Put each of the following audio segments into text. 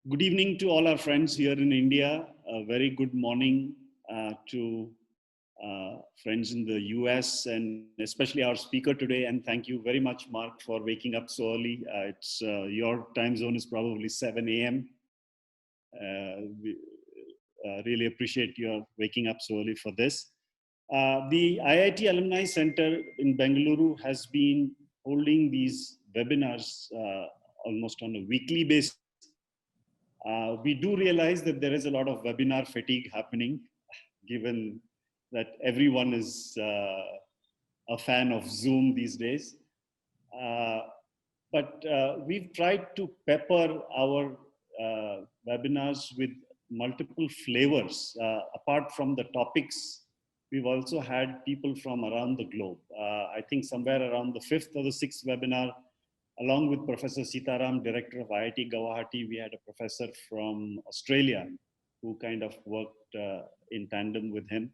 Good evening to all our friends here in India. A very good morning to friends in the US and especially our speaker today. And thank you very much, Mark, for waking up so early. It's your time zone is probably 7 a.m. We really appreciate your waking up so early for this. The IIT Alumni Center in Bengaluru has been holding these webinars almost on a weekly basis. We do realize that there is a lot of webinar fatigue happening, given that everyone is a fan of Zoom these days. But we've tried to pepper our webinars with multiple flavors. Apart from the topics, we've also had people from around the globe. I think somewhere around the 5th or the 6th webinar, along with Professor Sitaram, director of IIT Guwahati, we had a professor from Australia who kind of worked in tandem with him.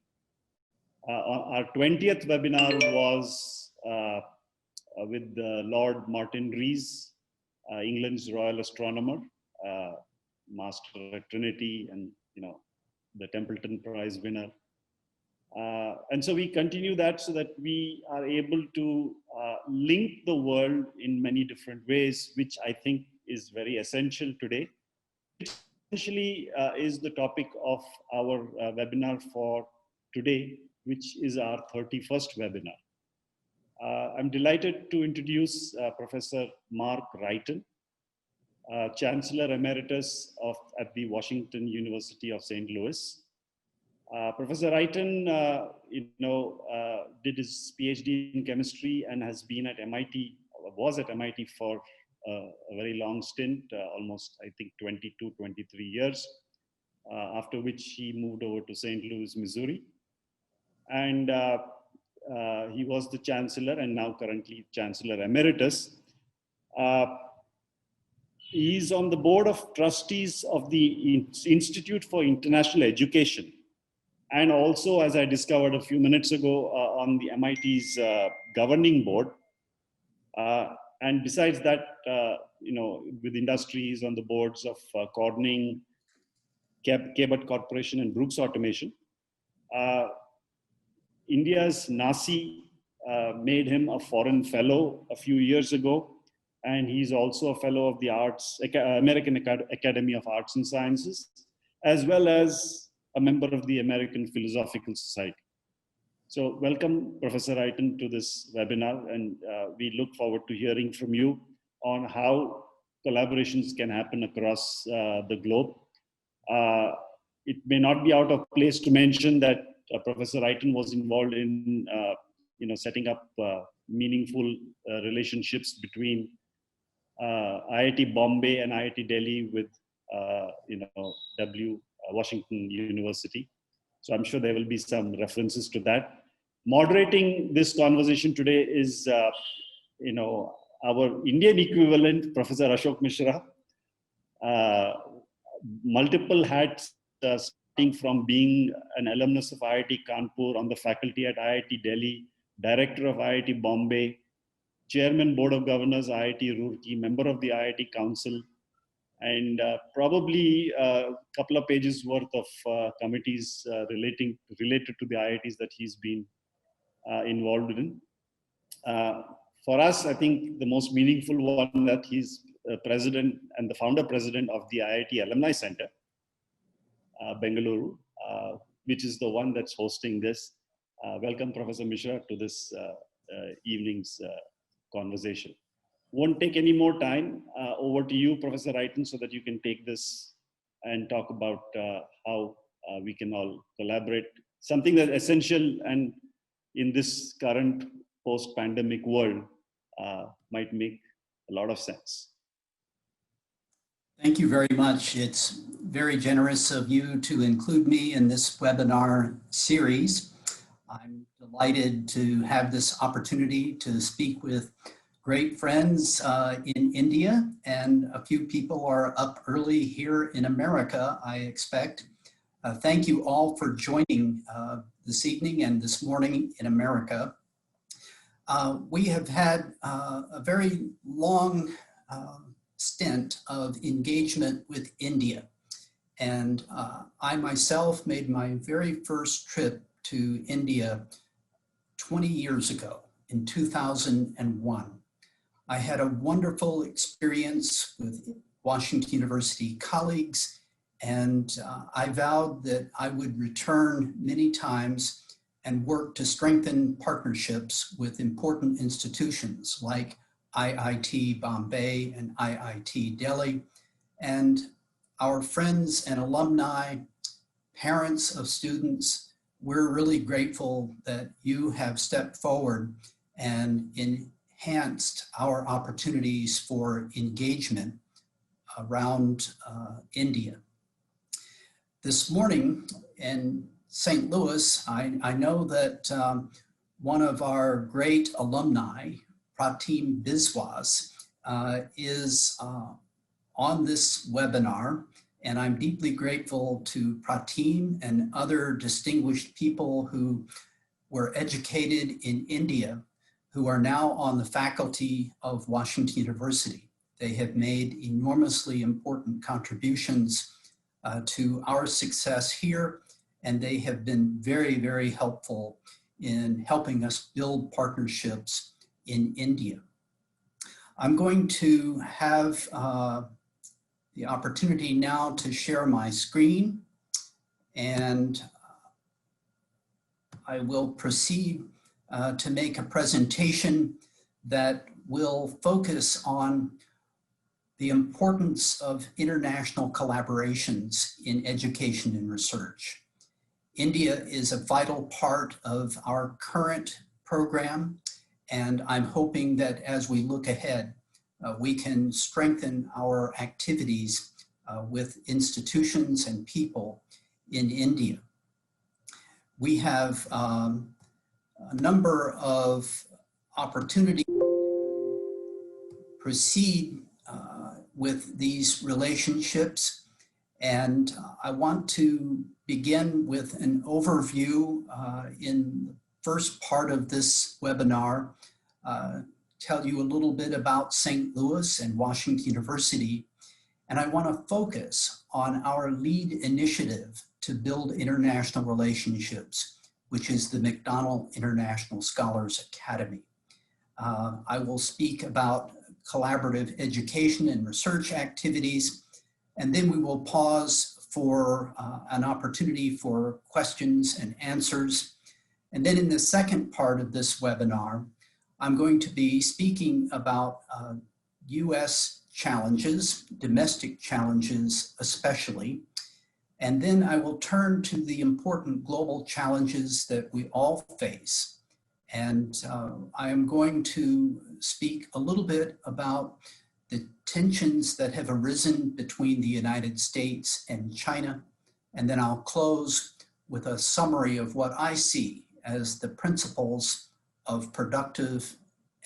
Our 20th webinar was with Lord Martin Rees, England's Royal Astronomer, Master at Trinity, and the Templeton Prize winner. And so we continue that so that we are able to link the world in many different ways, which I think is very essential today. Essentially is the topic of our webinar for today, which is our 31st webinar. I'm delighted to introduce Professor Mark Wrighton, Chancellor Emeritus at the Washington University of St. Louis. Professor Wrighton, did his PhD in chemistry and has been at MIT, was at MIT for a very long stint, almost, I think, 22, 23 years, after which he moved over to St. Louis, Missouri. And he was the Chancellor and now currently Chancellor Emeritus. He's on the board of trustees of the Institute for International Education, and also, as I discovered a few minutes ago, on the MIT's governing board. And besides that, with industries on the boards of Corning, Cabot Corporation, and Brooks Automation. India's NACI made him a foreign fellow a few years ago, and he's also a fellow of the American Academy of Arts and Sciences, as well as a member of the American Philosophical Society. So welcome, Professor Wrighton, to this webinar, and we look forward to hearing from you on how collaborations can happen across the globe. It may not be out of place to mention that Professor Wrighton was involved in setting up meaningful relationships between IIT Bombay and IIT Delhi with Washington University. So I'm sure there will be some references to that. Moderating this conversation today is, our Indian equivalent, Professor Ashok Mishra. Multiple hats, starting from being an alumnus of IIT Kanpur, on the faculty at IIT Delhi, director of IIT Bombay, chairman, board of governors, IIT Roorkee, member of the IIT Council, and probably a couple of pages worth of committees related to the IITs that he's been involved in. For us, I think the most meaningful one that he's president and the founder president of the IIT Alumni Center, Bengaluru, which is the one that's hosting this. Welcome, Professor Mishra, to this evening's conversation. Won't take any more time. Over to you, Professor Wrighton, so that you can take this and talk about how we can all collaborate. Something that's essential and in this current post-pandemic world might make a lot of sense. Thank you very much. It's very generous of you to include me in this webinar series. I'm delighted to have this opportunity to speak with great friends in India, and a few people are up early here in America, I expect. Thank you all for joining this evening and this morning in America. We have had a very long stint of engagement with India. And I myself made my very first trip to India 20 years ago in 2001. I had a wonderful experience with Washington University colleagues, and I vowed that I would return many times and work to strengthen partnerships with important institutions like IIT Bombay and IIT Delhi, and our friends and alumni, parents of students. We're really grateful that you have stepped forward and enhanced our opportunities for engagement around India. This morning in St. Louis, I know that one of our great alumni, Pratim Biswas, is on this webinar, and I'm deeply grateful to Pratim and other distinguished people who were educated in India who are now on the faculty of Washington University. They have made enormously important contributions to our success here, and they have been very, very helpful in helping us build partnerships in India. I'm going to have the opportunity now to share my screen, and I will proceed to make a presentation that will focus on the importance of international collaborations in education and research. India is a vital part of our current program, and I'm hoping that as we look ahead, we can strengthen our activities with institutions and people in India. We have a number of opportunities to proceed with these relationships, and I want to begin with an overview in the first part of this webinar, tell you a little bit about St. Louis and Washington University, and I want to focus on our lead initiative to build international relationships, which is the Mcdonald Scholars Academy. I will speak about collaborative education and research activities, and then we will pause for an opportunity for questions and answers. And then in the second part of this webinar, I'm going to be speaking about US challenges, domestic challenges especially, and then I will turn to the important global challenges that we all face. And I am going to speak a little bit about the tensions that have arisen between the United States and China, and then I'll close with a summary of what I see as the principles of productive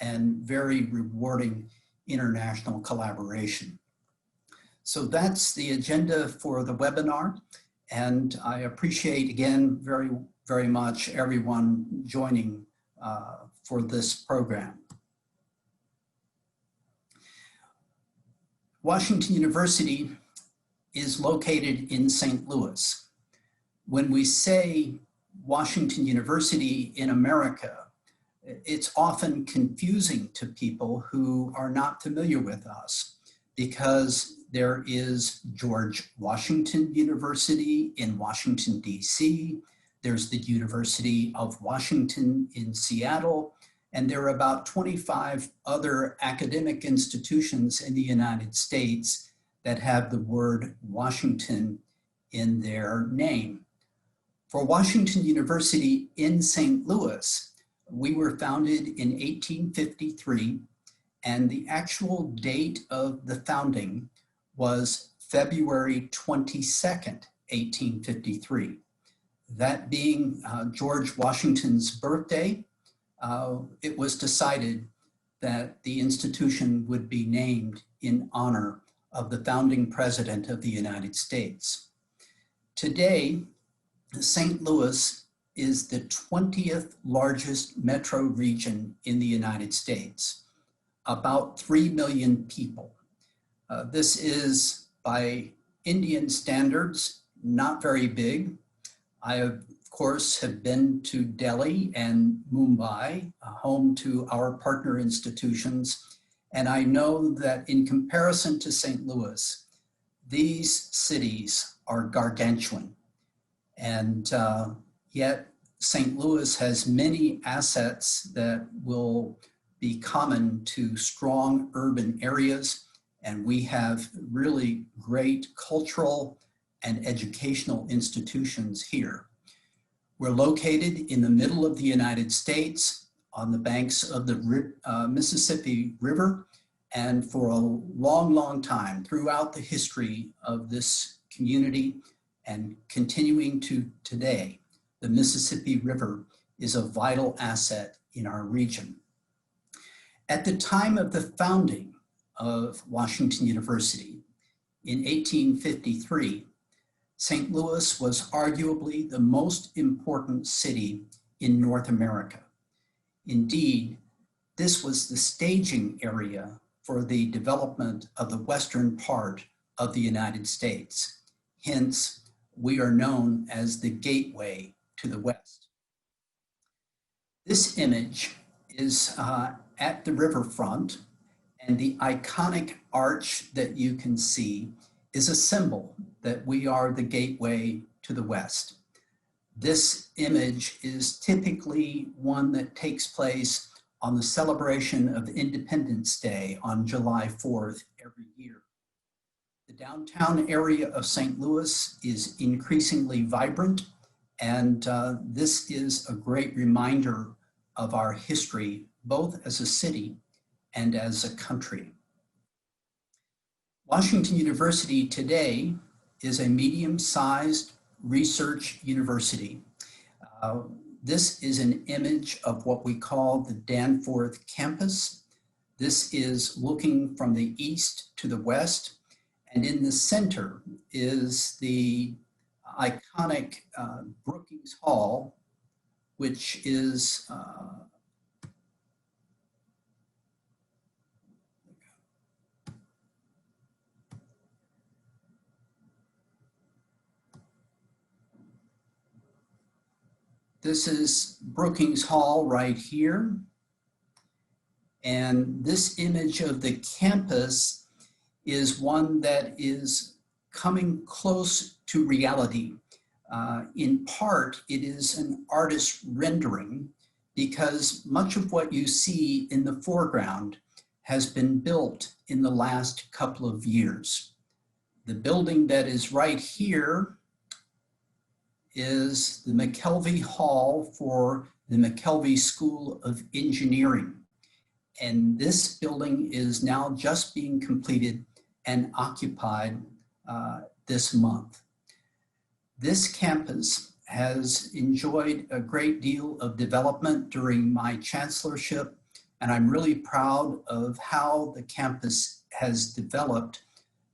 and very rewarding international collaboration. So that's the agenda for the webinar, and I appreciate again very, very much everyone joining for this program. Washington University is located in St. Louis. When we say Washington University in America, it's often confusing to people who are not familiar with us, because there is George Washington University in Washington, D.C., there's the University of Washington in Seattle, and there are about 25 other academic institutions in the United States that have the word Washington in their name. For Washington University in St. Louis, we were founded in 1853, and the actual date of the founding was February 22nd, 1853. That being George Washington's birthday, it was decided that the institution would be named in honor of the founding president of the United States. Today, St. Louis is the 20th largest metro region in the United States, about 3 million people. This is, by Indian standards, not very big. I, of course, have been to Delhi and Mumbai, home to our partner institutions, and I know that in comparison to St. Louis, these cities are gargantuan. And yet St. Louis has many assets that will be common to strong urban areas. And we have really great cultural and educational institutions here. We're located in the middle of the United States on the banks of the Mississippi River. And for a long, long time throughout the history of this community and continuing to today, the Mississippi River is a vital asset in our region. At the time of the founding of Washington University in 1853, St. Louis was arguably the most important city in North America. Indeed, this was the staging area for the development of the western part of the United States. Hence, we are known as the gateway to the West. This image is at the riverfront, and the iconic arch that you can see is a symbol that we are the gateway to the West. This image is typically one that takes place on the celebration of Independence Day on July 4th every year. The downtown area of St. Louis is increasingly vibrant, and this is a great reminder of our history, both as a city and as a country. Washington University today is a medium-sized research university. This is an image of what we call the Danforth campus. This is looking from the east to the west, and in the center is the iconic Brookings Hall, which is this is Brookings Hall right here. And this image of the campus is one that is coming close to reality. In part, it is an artist's rendering because much of what you see in the foreground has been built in the last couple of years. The building that is right here is the Mckelvey Hall for the Mckelvey School of Engineering. And this building is now just being completed and occupied this month. This campus has enjoyed a great deal of development during my chancellorship, and I'm really proud of how the campus has developed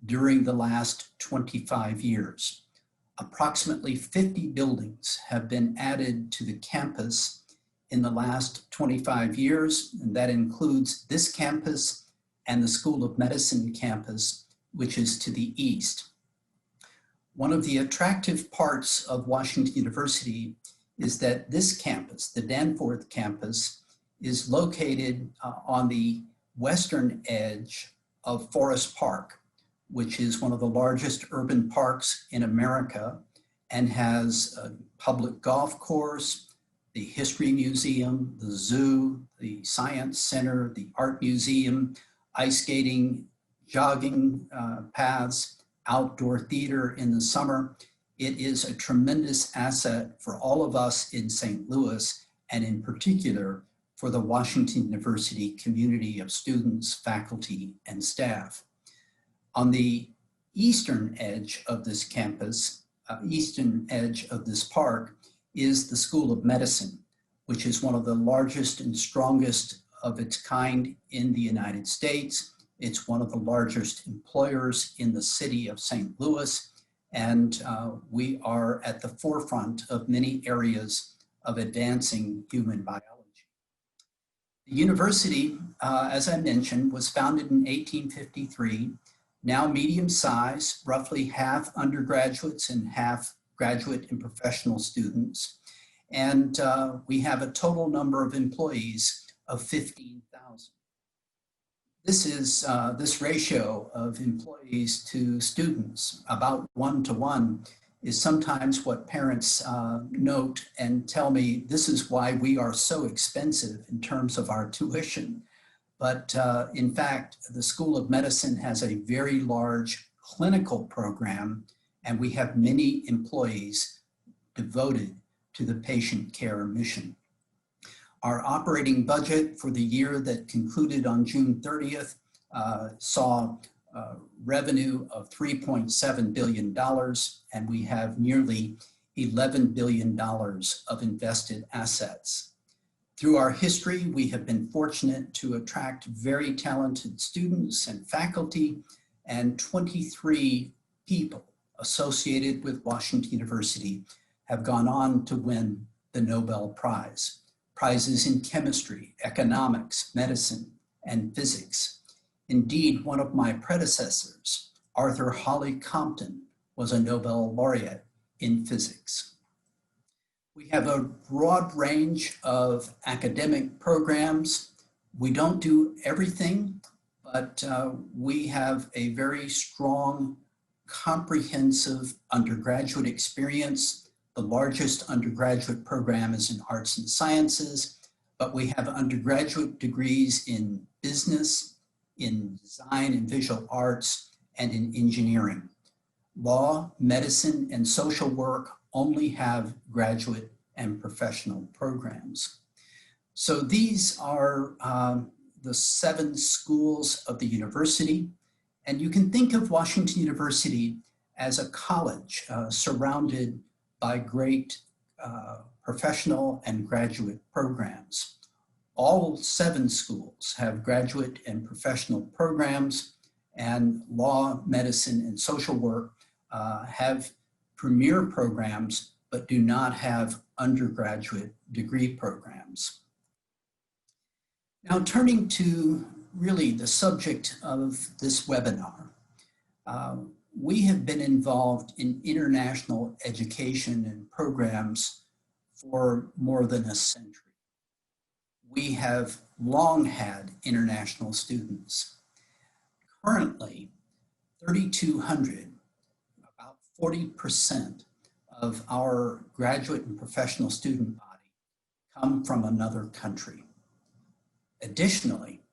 during the last 25 years. Approximately 50 buildings have been added to the campus in the last 25 years, and that includes this campus and the School of Medicine campus, which is to the east. One of the attractive parts of Washington University is that this campus, the Danforth campus, is located on the western edge of Forest Park, which is one of the largest urban parks in America and has a public golf course, the History Museum, the zoo, the Science Center, the Art Museum, ice skating, jogging paths, outdoor theater in the summer. It is a tremendous asset for all of us in St. Louis, and in particular for the Washington University community of students, faculty, and staff. On the eastern edge of this campus, eastern edge of this park, is the School of Medicine, which is one of the largest and strongest of its kind in the United States. It's one of the largest employers in the city of St. Louis, and we are at the forefront of many areas of advancing human biology. The university, as I mentioned, was founded in 1853. now medium size, roughly half undergraduates and half graduate and professional students. And we have a total number of employees of 15,000. This is this ratio of employees to students, about 1-to-1, is sometimes what parents note and tell me, this is why we are so expensive in terms of our tuition. But in fact, the School of Medicine has a very large clinical program, and we have many employees devoted to the patient care mission. Our operating budget for the year that concluded on June 30th saw revenue of $3.7 billion, and we have nearly $11 billion of invested assets. Through our history, we have been fortunate to attract very talented students and faculty, and 23 people associated with Washington University have gone on to win the Nobel Prize. Prizes in chemistry, economics, medicine, and physics. Indeed, one of my predecessors, Arthur Holly Compton, was a Nobel laureate in physics. We have a broad range of academic programs. We don't do everything, but we have a very strong, comprehensive undergraduate experience. The largest undergraduate program is in arts and sciences, but we have undergraduate degrees in business, in design and visual arts, and in engineering. Law, medicine, and social work only have graduate and professional programs. So these are the 7 schools of the university, and you can think of Washington University as a college surrounded by great professional and graduate programs. All 7 schools have graduate and professional programs, and law, medicine, and social work have premier programs, but do not have undergraduate degree programs. Now, turning to really the subject of this webinar, we have been involved in international education and programs for more than a century. We have long had international students. Currently, 3,200, about 40% of our graduate and professional student body come from another country. Additionally,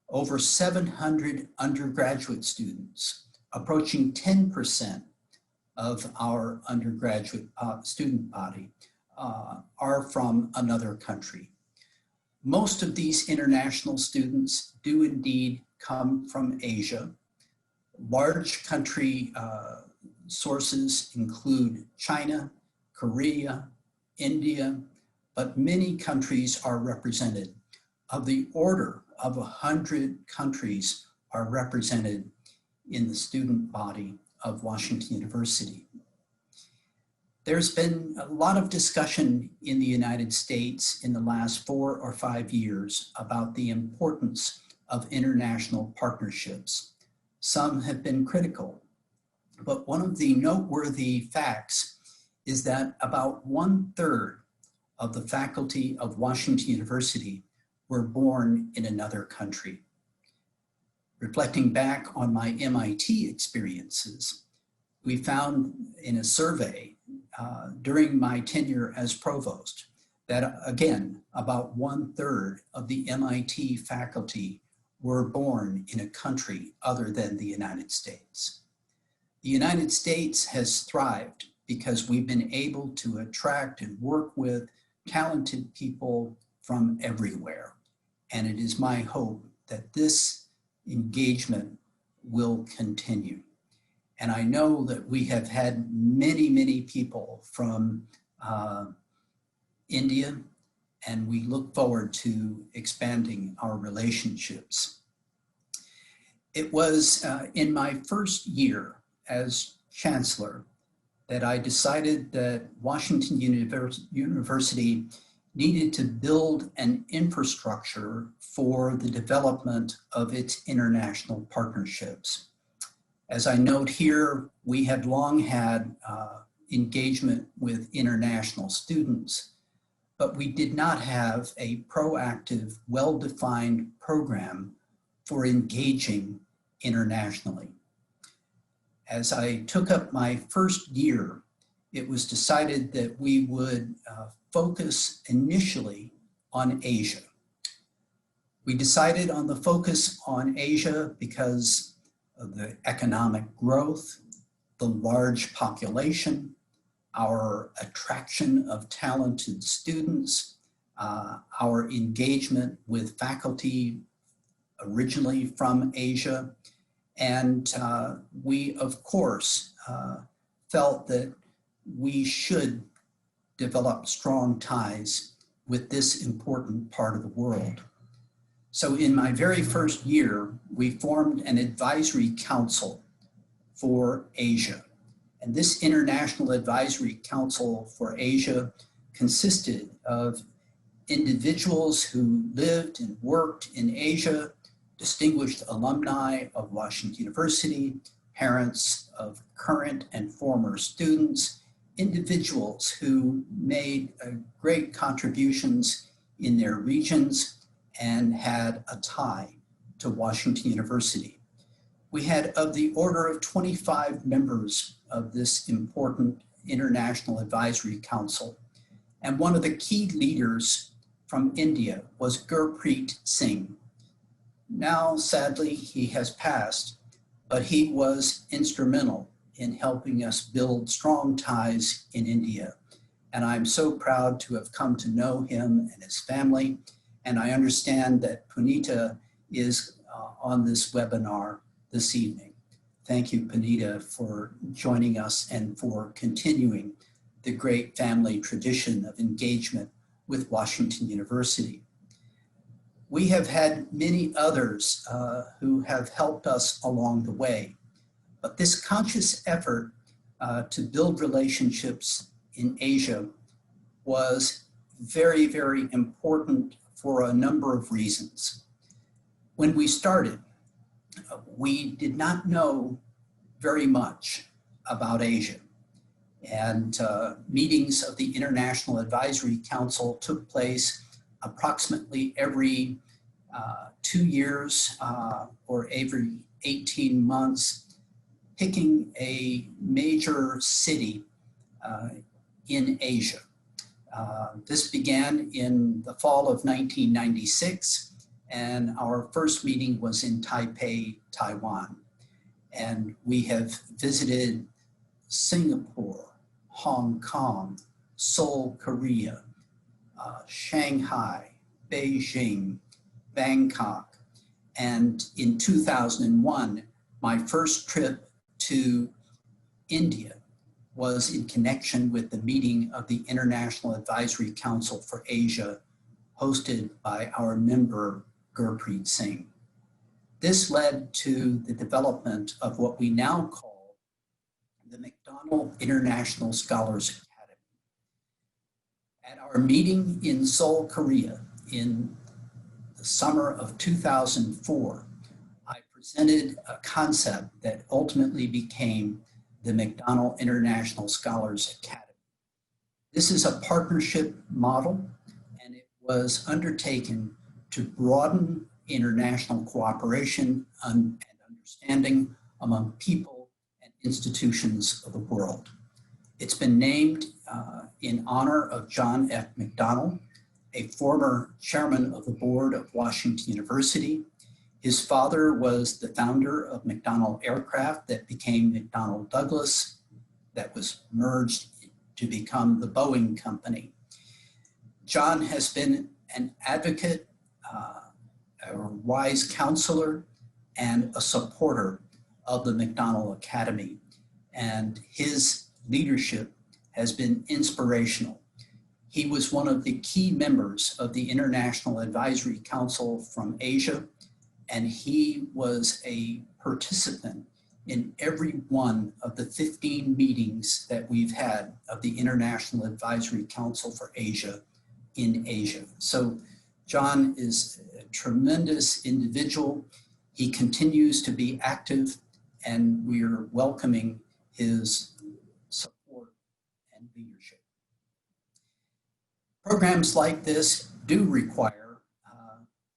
over 700 undergraduate students, approaching 10% of our undergraduate student body, are from another country. Most of these international students do indeed come from Asia. Large country sources include China, Korea, India, but many countries are represented. Of the order of 100 countries are represented in the student body of Washington University. There's been a lot of discussion in the United States in the last 4 or 5 years about the importance of international partnerships. Some have been critical, but one of the noteworthy facts is that about 1/3 of the faculty of Washington University were born in another country. Reflecting back on my MIT experiences, we found in a survey during my tenure as provost that, again, about 1/3 of the MIT faculty were born in a country other than the United States. The United States has thrived because we've been able to attract and work with talented people from everywhere. And it is my hope that this engagement will continue. And I know that we have had many, many people from India, and we look forward to expanding our relationships. It was in my first year as Chancellor that I decided that Washington University needed to build an infrastructure for the development of its international partnerships. As I note here, we had long had engagement with international students, but we did not have a proactive, well-defined program for engaging internationally. As I took up my first year, it was decided that we would focus initially on Asia. We decided on the focus on Asia because of the economic growth, the large population, our attraction of talented students, our engagement with faculty originally from Asia. And we, of course, felt that we should develop strong ties with this important part of the world. So in my very first year, we formed an advisory council for Asia. And this International Advisory Council for Asia consisted of individuals who lived and worked in Asia, distinguished alumni of Washington University, parents of current and former students, individuals who made great contributions in their regions and had a tie to Washington University. We had of the order of 25 members of this important International Advisory Council. And one of the key leaders from India was Gurpreet Singh. Now, sadly, he has passed, but he was instrumental in helping us build strong ties in India. And I'm so proud to have come to know him and his family. And I understand that Punita is on this webinar this evening. Thank you, Punita, for joining us and for continuing the great family tradition of engagement with Washington University. We have had many others who have helped us along the way, but this conscious effort to build relationships in Asia was very, very important for a number of reasons. When we started, we did not know very much about Asia. And meetings of the International Advisory Council took place approximately every 2 years or every 18 months, picking a major city in Asia. This began in the fall of 1996, and our first meeting was in Taipei, Taiwan. And we have visited Singapore, Hong Kong, Seoul, Korea, Shanghai, Beijing, Bangkok. And in 2001, my first trip to India was in connection with the meeting of the International Advisory Council for Asia, hosted by our member, Gurpreet Singh. This led to the development of what we now call the Mcdonald Scholars Academy. At our meeting in Seoul, Korea, in the summer of 2004, I presented a concept that ultimately became the Mcdonald International Scholars Academy. This is a partnership model, and it was undertaken to broaden international cooperation and understanding among people and institutions of the world. It's been named in honor of John F. McDonnell, a former chairman of the board of Washington University. His father was the founder of McDonnell Aircraft that became McDonnell Douglas, that was merged to become the Boeing Company. John has been an advocate, a wise counselor, and a supporter of the Mcdonnell Academy. And his leadership has been inspirational. He was one of the key members of the International Advisory Council from Asia, and he was a participant in every one of the 15 meetings that we've had of the International Advisory Council for Asia in Asia. So John is a tremendous individual. He continues to be active and we're welcoming his support and leadership. Programs like this do require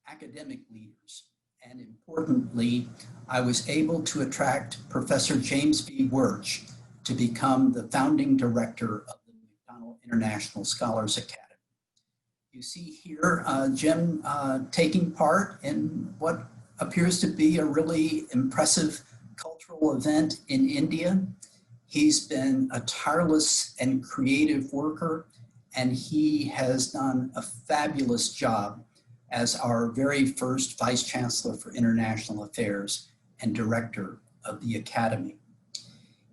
academic leaders, and importantly, I was able to attract Professor James V. Wertsch to become the founding director of the Mcdonnell International Scholars Academy. You see here Jim taking part in what appears to be a really impressive cultural event in India. He's been a tireless and creative worker, and he has done a fabulous job as our very first Vice Chancellor for International Affairs and Director of the Academy.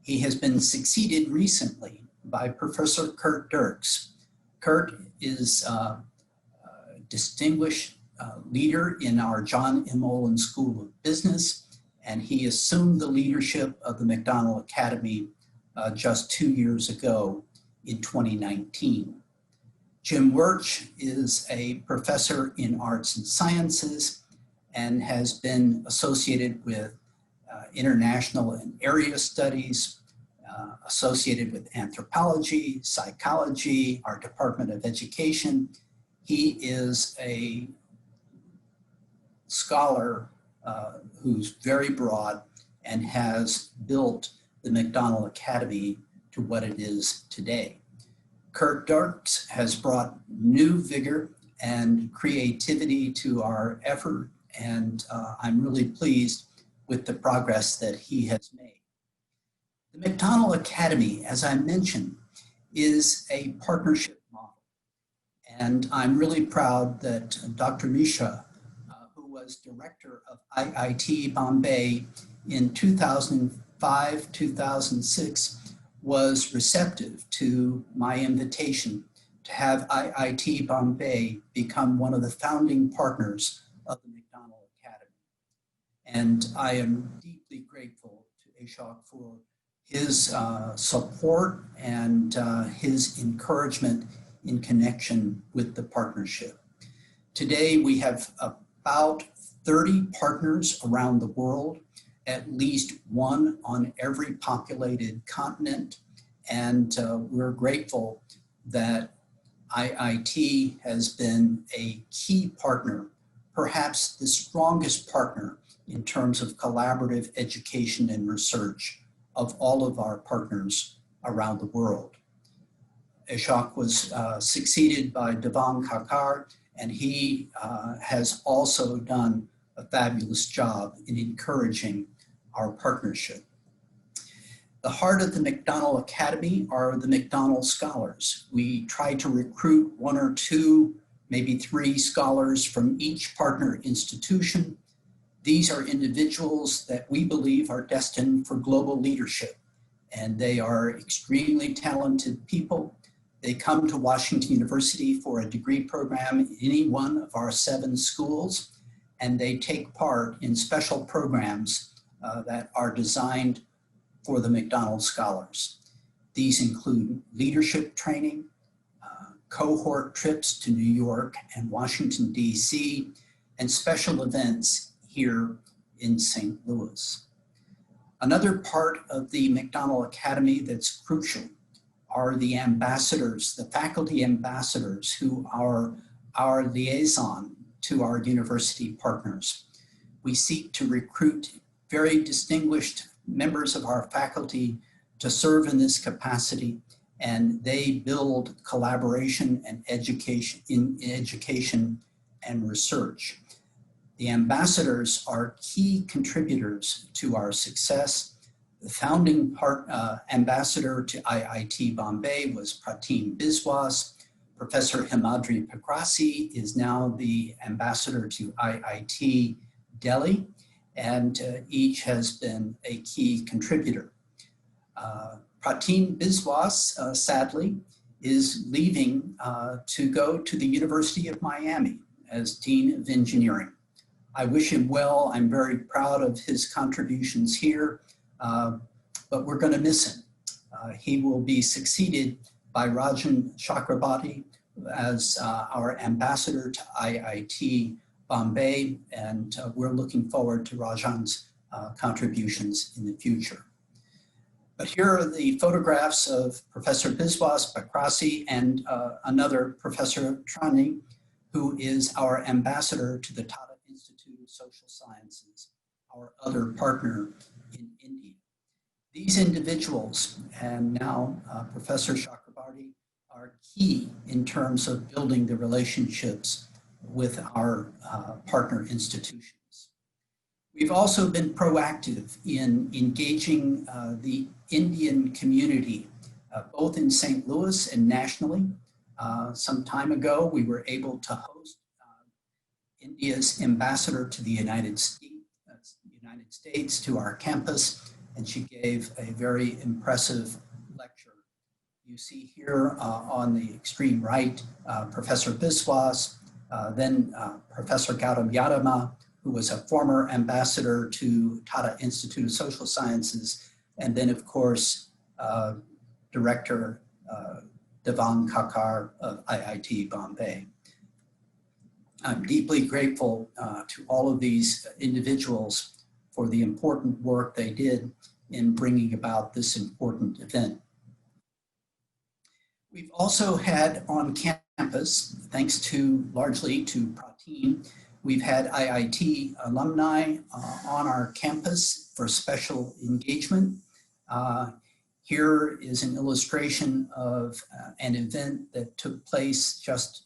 He has been succeeded recently by Professor Kurt Dirks. Kurt is a distinguished leader in our John M. Olin School of Business, and he assumed the leadership of the Mcdonnell Academy just 2 years ago in 2019. Jim Wertsch is a professor in arts and sciences and has been associated with international and area studies, associated with anthropology, psychology, our Department of Education. He is a scholar who's very broad and has built the Mcdonnell Academy to what it is today. Kurt Dirks has brought new vigor and creativity to our effort, and I'm really pleased with the progress that he has made. The Mcdonnell Academy, as I mentioned, is a partnership model, and I'm really proud that Dr. Mishra, who was director of IIT Bombay in 2005, 2006, was receptive to my invitation to have IIT Bombay become one of the founding partners of the Mcdonnell Academy. And I am deeply grateful to Ashok for his support and his encouragement in connection with the partnership. Today, we have about 30 partners around the world, at least one on every populated continent. And we're grateful that IIT has been a key partner, perhaps the strongest partner in terms of collaborative education and research of all of our partners around the world. Ashok was succeeded by Devang Kakar, and he has also done a fabulous job in encouraging our partnership. The heart of the Mcdonnell Academy are the Mcdonald Scholars. We try to recruit 1 or 2, maybe 3 scholars from each partner institution. These are individuals that we believe are destined for global leadership, and they are extremely talented people. They come to Washington University for a degree program in any one of our 7 schools, and they take part in special programs that are designed for the Mcdonnell Scholars. These include leadership training, cohort trips to New York and Washington, D.C., and special events here in St. Louis. Another part of the Mcdonnell Academy that's crucial are the ambassadors, the faculty ambassadors who are our liaison to our university partners. We seek to recruit very distinguished members of our faculty to serve in this capacity, and they build collaboration and education in education and research. The ambassadors are key contributors to our success. The founding ambassador to IIT Bombay was Pratim Biswas. Professor Himadri Pakrasi is now the ambassador to IIT Delhi, and each has been a key contributor. Pratim Biswas, sadly, is leaving to go to the University of Miami as Dean of Engineering. I wish him well. I'm very proud of his contributions here, but we're going to miss him. He will be succeeded by Rajan Chakrabarti as our ambassador to IIT Bombay, and we're looking forward to Rajan's contributions in the future. But here are the photographs of Professor Biswas Bakrasi and another Professor Trani, who is our ambassador to the Tata Institute of Social Sciences, our other partner in India. These individuals, and now Professor Chakrabarty, are key in terms of building the relationships with our partner institutions. We've also been proactive in engaging the Indian community, both in St. Louis and nationally. Some time ago, we were able to host India's ambassador to the United States to our campus, and she gave a very impressive lecture. You see here on the extreme right, Professor Biswas, then Professor Gautam Yadama, who was a former ambassador to Tata Institute of Social Sciences, and then of course, Director Devang Kakar of IIT Bombay. I'm deeply grateful to all of these individuals for the important work they did in bringing about this important event. We've also had on campus, thanks largely to Prateen, we've had IIT alumni on our campus for special engagement. Here is an illustration of an event that took place just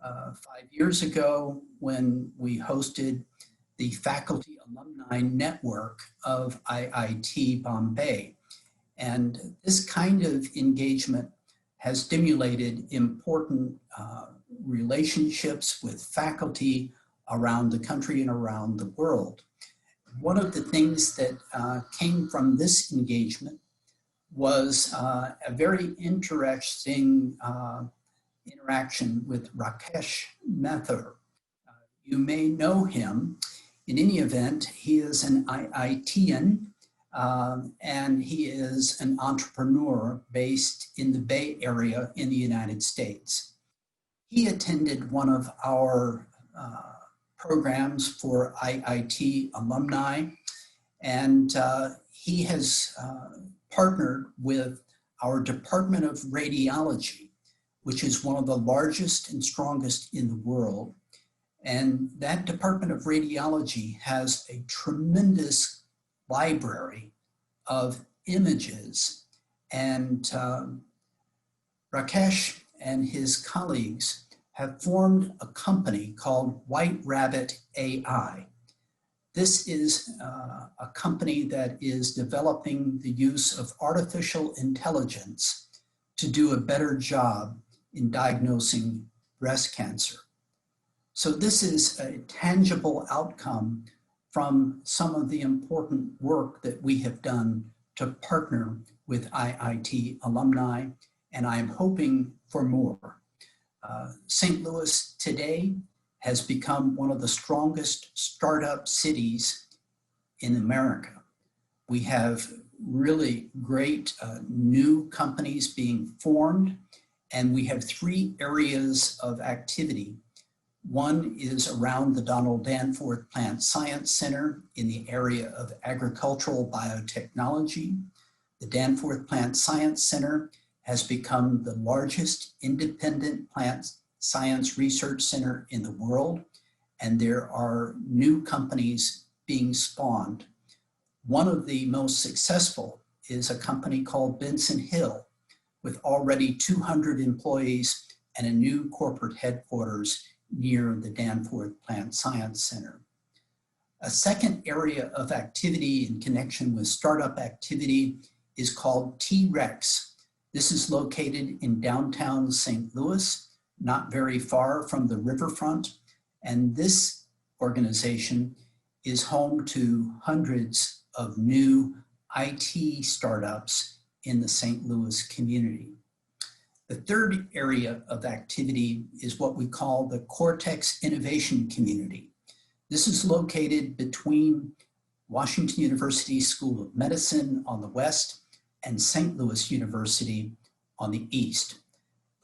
5 years ago when we hosted the Faculty Alumni Network of IIT Bombay. And this kind of engagement has stimulated important relationships with faculty around the country and around the world. One of the things that came from this engagement was a very interesting interaction with Rakesh Mathur. You may know him. In any event, he is an IITian and he is an entrepreneur based in the Bay Area in the United States. He attended one of our programs for IIT alumni, and he has partnered with our Department of Radiology, which is one of the largest and strongest in the world. And that Department of Radiology has a tremendous library of images. And Rakesh and his colleagues have formed a company called White Rabbit AI. This is a company that is developing the use of artificial intelligence to do a better job in diagnosing breast cancer. So this is a tangible outcome from some of the important work that we have done to partner with IIT alumni, and I'm hoping for more. St. Louis today has become one of the strongest startup cities in America. We have really great new companies being formed, and we have 3 areas of activity. One is around the Donald Danforth Plant Science Center in the area of agricultural biotechnology. The Danforth Plant Science Center has become the largest independent plant science research center in the world, and there are new companies being spawned. One of the most successful is a company called Benson Hill, with already 200 employees and a new corporate headquarters near the Danforth Plant Science Center. A second area of activity in connection with startup activity is called T-Rex. This is located in downtown St. Louis, not very far from the riverfront. And this organization is home to hundreds of new IT startups in the St. Louis community. The third area of activity is what we call the Cortex Innovation Community. This is located between Washington University School of Medicine on the west and St. Louis University on the east.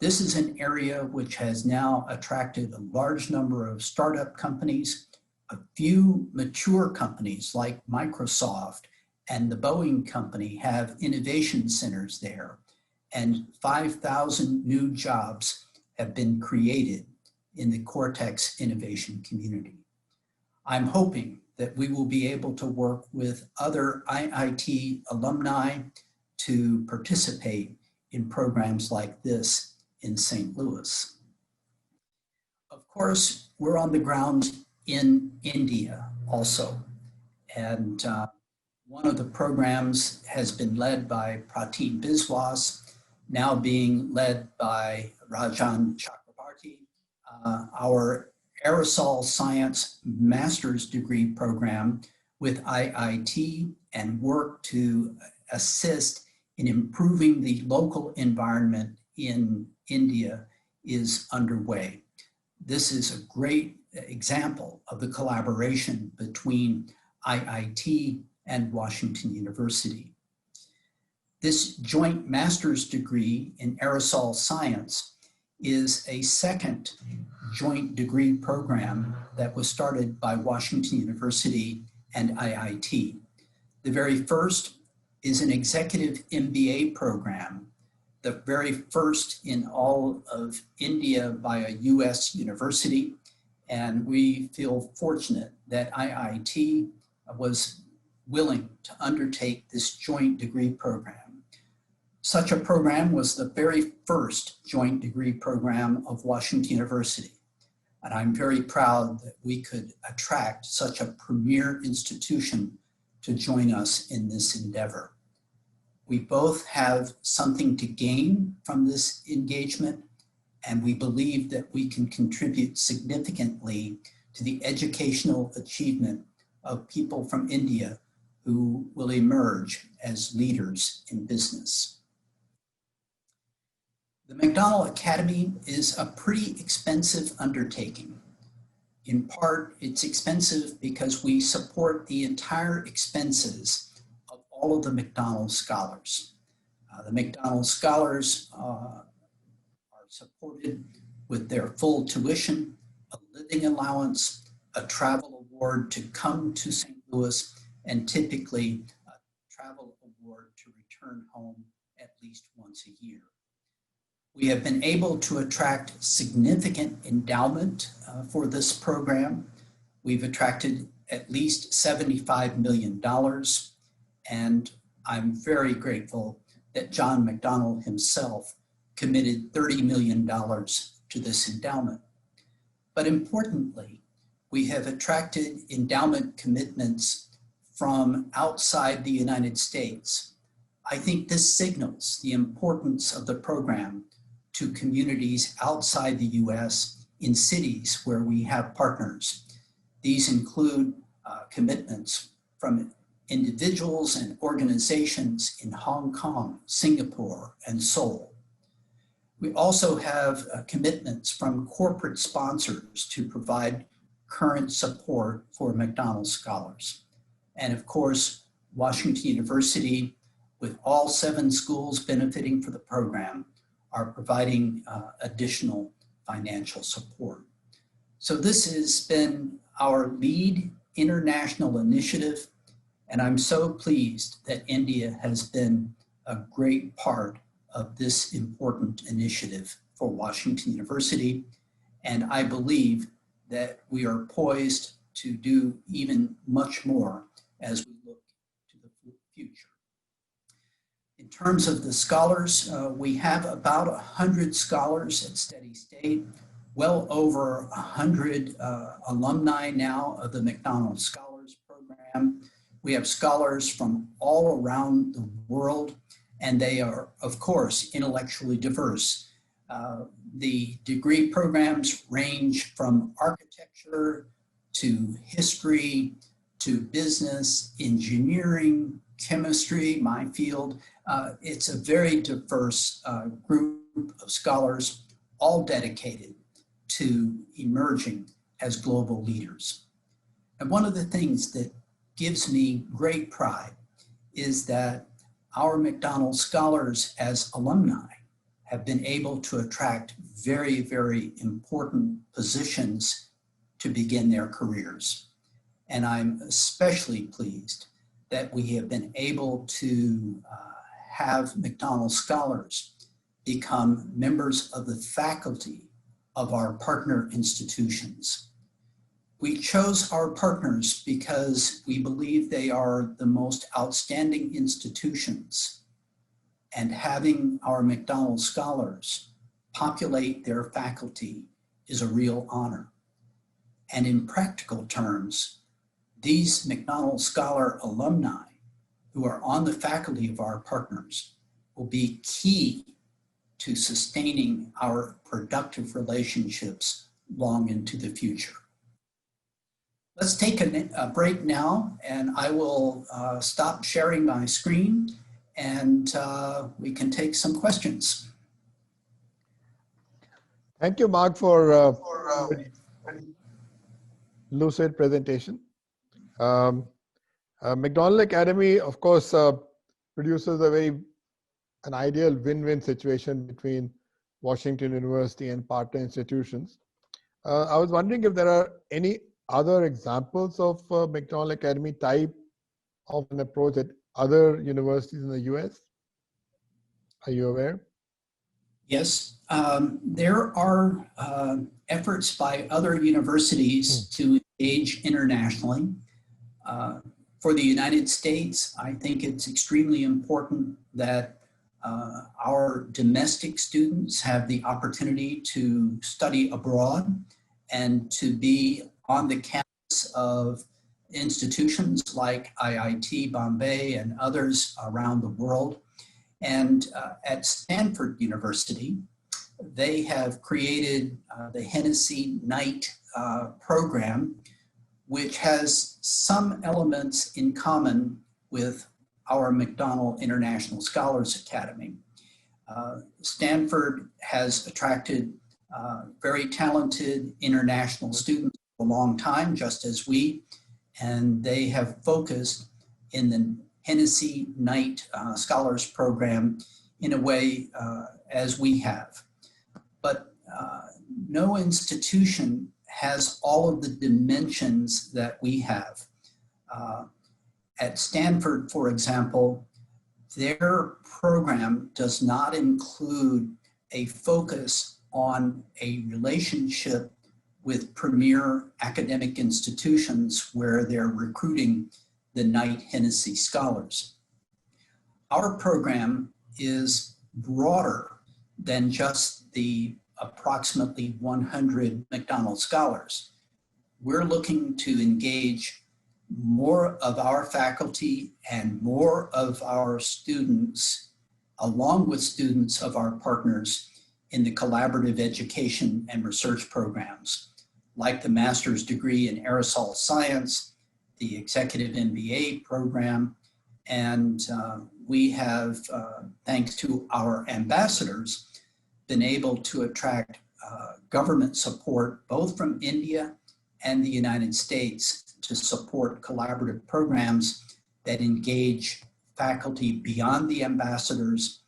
This is an area which has now attracted a large number of startup companies A few mature companies like Microsoft and the Boeing company have innovation centers there, and 5,000 new jobs have been created in the Cortex innovation community. I'm hoping that we will be able to work with other IIT alumni to participate in programs like this in St. Louis. Of course, we're on the ground in India also, and one of the programs has been led by Pratim Biswas, now being led by Rajan Chakrabarti. Our aerosol science master's degree program with IIT and work to assist in improving the local environment in India is underway. This is a great example of the collaboration between IIT and Washington University. This joint master's degree in aerosol science is a second joint degree program that was started by Washington University and IIT. The very first is an executive MBA program, the very first in all of India by a US university. And we feel fortunate that IIT was willing to undertake this joint degree program. Such a program was the very first joint degree program of Washington University. And I'm very proud that we could attract such a premier institution to join us in this endeavor. We both have something to gain from this engagement, and we believe that we can contribute significantly to the educational achievement of people from India who will emerge as leaders in business. The Mcdonnell Academy is a pretty expensive undertaking. In part, it's expensive because we support the entire expenses of all of the Mcdonald Scholars. The Mcdonald Scholars are supported with their full tuition, a living allowance, a travel award to come to St. Louis, and typically a travel award to return home at least once a year. We have been able to attract significant endowment for this program. We've attracted at least $75 million, and I'm very grateful that John McDonnell himself committed $30 million to this endowment. But importantly, we have attracted endowment commitments from outside the United States. I think this signals the importance of the program to communities outside the US in cities where we have partners. These include commitments from individuals and organizations in Hong Kong, Singapore, and Seoul. We also have commitments from corporate sponsors to provide current support for Mcdonald Scholars. And of course, Washington University, with all 7 schools benefiting from the program, are providing additional financial support. So this has been our lead international initiative, and I'm so pleased that India has been a great part of this important initiative for Washington University, and I believe that we are poised to do even much more as we look to the future. In terms of the scholars, we have about 100 scholars at steady state, well over 100 alumni now of the Mcdonald Scholars program. We have scholars from all around the world, and they are, of course, intellectually diverse. The degree programs range from architecture to history to business, engineering, chemistry, my field. It's a very diverse group of scholars, all dedicated to emerging as global leaders. And one of the things that gives me great pride is that our Mcdonald Scholars as alumni have been able to attract very, very important positions to begin their careers. And I'm especially pleased that we have been able to have Mcdonald Scholars become members of the faculty of our partner institutions. We chose our partners because we believe they are the most outstanding institutions, and having our Mcdonald Scholars populate their faculty is a real honor. And in practical terms, these Mcdonald Scholar alumni who are on the faculty of our partners will be key to sustaining our productive relationships long into the future. Let's take a break now, and I will stop sharing my screen, and we can take some questions. Thank you, Mark, for lucid presentation. Mcdonnell Academy, of course, produces an ideal win-win situation between Washington University and partner institutions. I was wondering if there are any other examples of Mcdonnell Academy type of an approach at other universities in the US? Are you aware? Yes, there are efforts by other universities to engage internationally. For the United States, I think it's extremely important that our domestic students have the opportunity to study abroad and to be on the campus of institutions like IIT Bombay and others around the world. And at Stanford University, they have created the Hennessy Knight program, which has some elements in common with our Mcdonnell International Scholars Academy. Stanford has attracted very talented international students for a long time, just as we, and they have focused in the Hennessy Knight Scholars Program in a way as we have. But no institution has all of the dimensions that we have. At Stanford, for example, their program does not include a focus on a relationship with premier academic institutions where they're recruiting the Knight Hennessy Scholars. Our program is broader than just the approximately 100 Mcdonald Scholars. We're looking to engage more of our faculty and more of our students, along with students of our partners in the collaborative education and research programs, like the master's degree in aerosol science, the executive MBA program, and we have, thanks to our ambassadors, been able to attract government support both from India and the United States to support collaborative programs that engage faculty beyond the ambassadors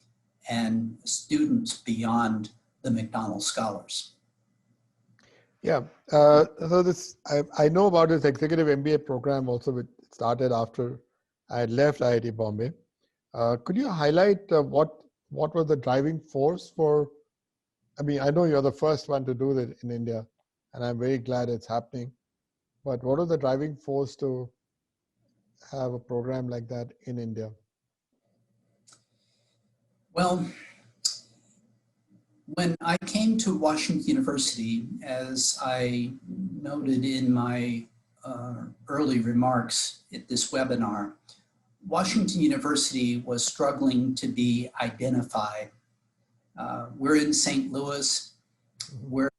and students beyond the Mcdonald Scholars. Yeah, so this, I know about this executive MBA program also, which started after I had left IIT Bombay. Could you highlight what was the driving force for, I mean, I know you're the first one to do that in India, and I'm very glad it's happening. But what was the driving force to have a program like that in India? Well, when I came to Washington University, as I noted in my early remarks at this webinar, Washington University was struggling to be identified. We're in St. Louis, where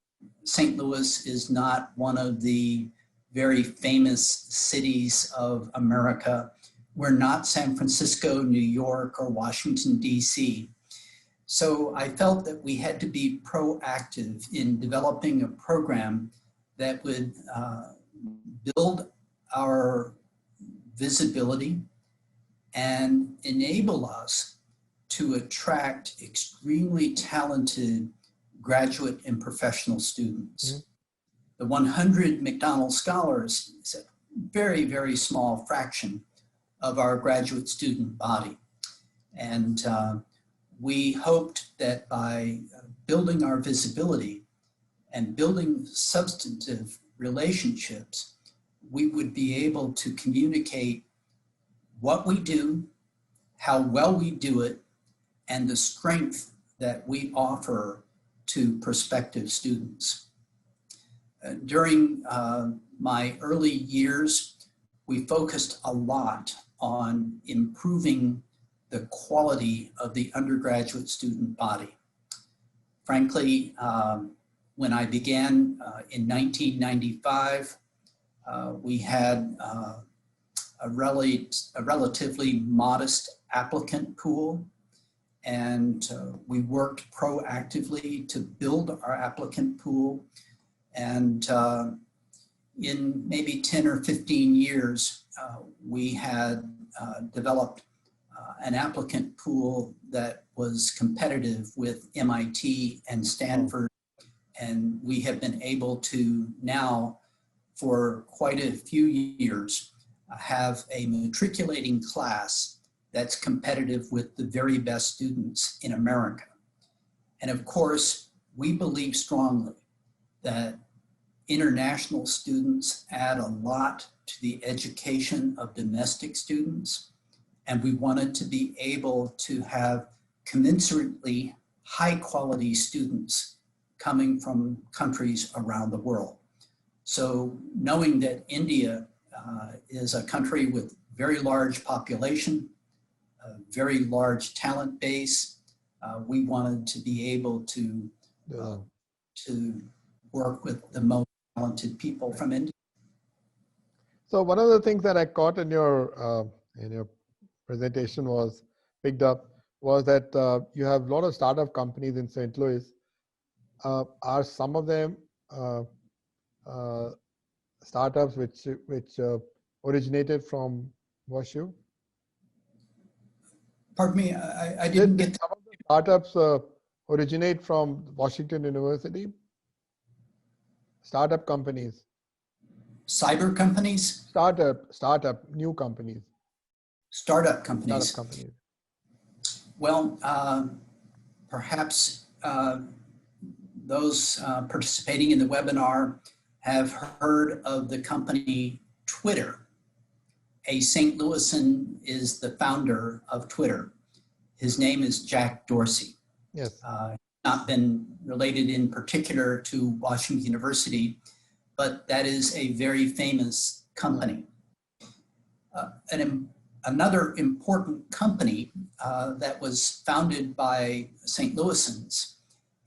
St. Louis is not one of the very famous cities of America. We're not San Francisco, New York, or Washington, DC. So I felt that we had to be proactive in developing a program that would build our visibility and enable us to attract extremely talented graduate and professional students. Mm-hmm. The 100 Mcdonald Scholars is a very, very small fraction of our graduate student body. And we hoped that by building our visibility and building substantive relationships, we would be able to communicate what we do, how well we do it, and the strength that we offer to prospective students. During my early years, we focused a lot on improving the quality of the undergraduate student body. Frankly, when I began in 1995, we had a relatively modest applicant pool, and we worked proactively to build our applicant pool. And in maybe 10 or 15 years, we had developed an applicant pool that was competitive with MIT and Stanford. And we have been able to now, for quite a few years, have a matriculating class that's competitive with the very best students in America. And of course, we believe strongly that international students add a lot to the education of domestic students. And we wanted to be able to have commensurately high quality students coming from countries around the world. So knowing that India is a country with very large population, a very large talent base, we wanted to be able to work with the most talented people from India. So one of the things that I caught in your presentation picked up was that you have a lot of startup companies in St. Louis. Are some of them startups which originated from WashU? Pardon me, I didn't get. Some of the startups originate from Washington University? Startup companies. Cyber companies? Startup, new companies. Startup companies. Startup companies. Well, perhaps those participating in the webinar have heard of the company Twitter. A St. Louisan is the founder of Twitter. His name is Jack Dorsey. Yes. Not been related in particular to Washington University, but that is a very famous company. Another important company that was founded by St. Louisans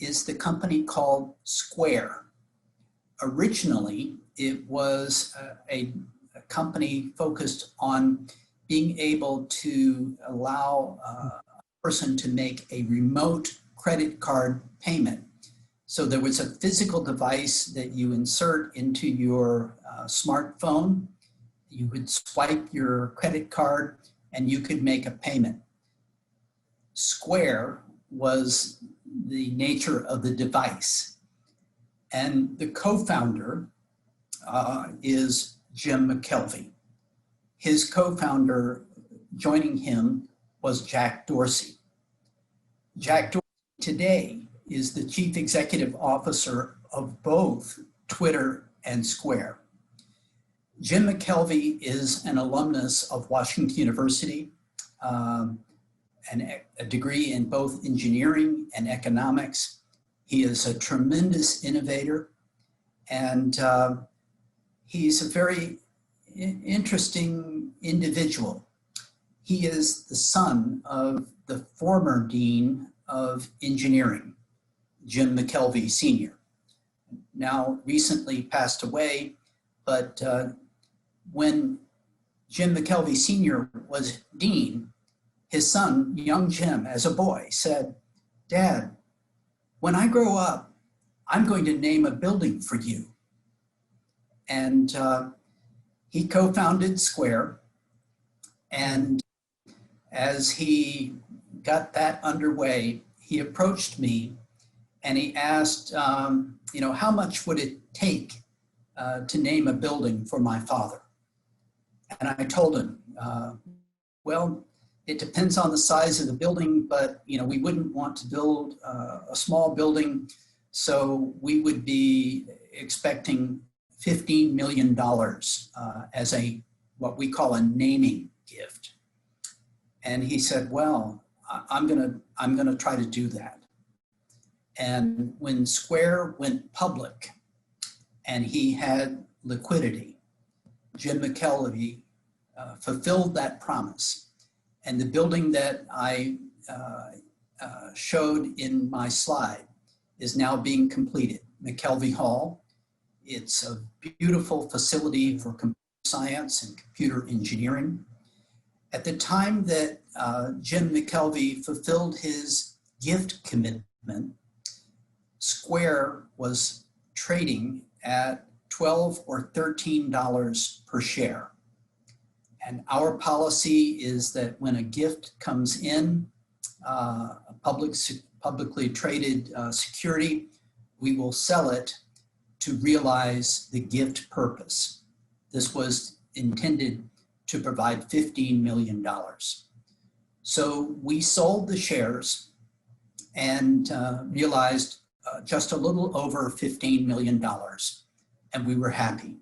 is the company called Square. Originally, it was a company focused on being able to allow a person to make a remote credit card payment. So there was a physical device that you insert into your smartphone. You would swipe your credit card and you could make a payment. Square was the nature of the device. And the co-founder is Jim Mckelvey. His co-founder joining him was Jack Dorsey. Jack Dorsey today is the chief executive officer of both Twitter and Square. Jim Mckelvey is an alumnus of Washington University, a degree in both engineering and economics. He is a tremendous innovator, and he's a very interesting individual. He is the son of the former dean of engineering, Jim Mckelvey Sr. Now recently passed away, but when Jim Mckelvey Sr. was dean, his son, young Jim, as a boy, said, "Dad, when I grow up, I'm going to name a building for you." And he co-founded Square. And as he got that underway, he approached me and he asked, how much would it take to name a building for my father? And I told him, well, it depends on the size of the building, but we wouldn't want to build a small building, so we would be expecting $15 million as what we call a naming gift. And he said, well, I'm gonna try to do that. And when Square went public and he had liquidity, Jim Mckelvey fulfilled that promise. And the building that I showed in my slide is now being completed, Mckelvey Hall. It's a beautiful facility for computer science and computer engineering. At the time that Jim Mckelvey fulfilled his gift commitment, Square was trading at $12 or $13 per share. And our policy is that when a gift comes in, a publicly traded security, we will sell it to realize the gift purpose. This was intended to provide $15 million. So we sold the shares and realized just a little over $15 million, and we were happy.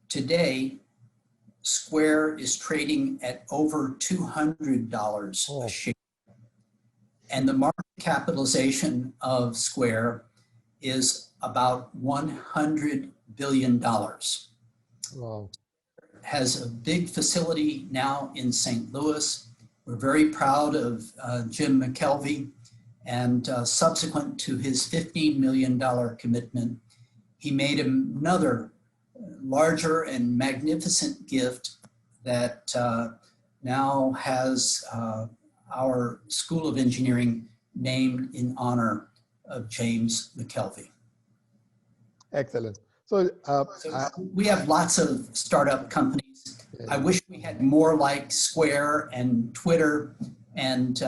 Today, Square is trading at over $200 a share. And the market capitalization of Square is about $100 billion. Wow. Has a big facility now in St. Louis. We're very proud of Jim Mckelvey, and subsequent to his $15 million commitment, he made another larger and magnificent gift that now has our School of Engineering named in honor of James Mckelvey. Excellent. So we have lots of startup companies. I wish we had more like Square and Twitter, and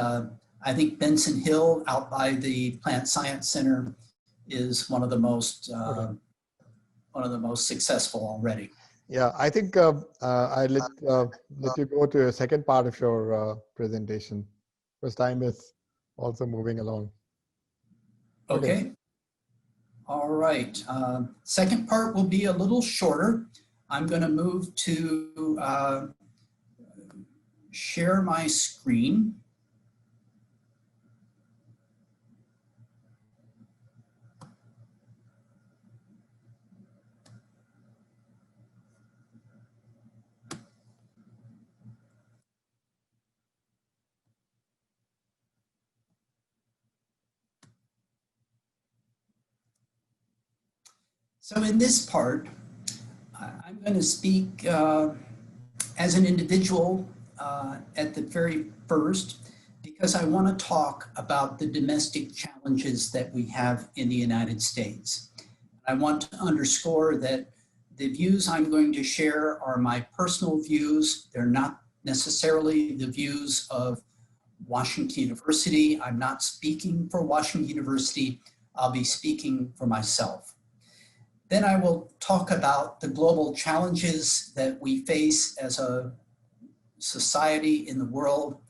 I think Benson Hill out by the Plant Science Center is one of the most successful already. Yeah, I think I let you go to the second part of your presentation, because time is also moving along. Okay. All right. Second part will be a little shorter. I'm going to move to share my screen. So in this part, I'm going to speak as an individual at the very first, because I want to talk about the domestic challenges that we have in the United States. I want to underscore that the views I'm going to share are my personal views. They're not necessarily the views of Washington University. I'm not speaking for Washington University. I'll be speaking for myself. Then I will talk about the global challenges that we face as a society in the world.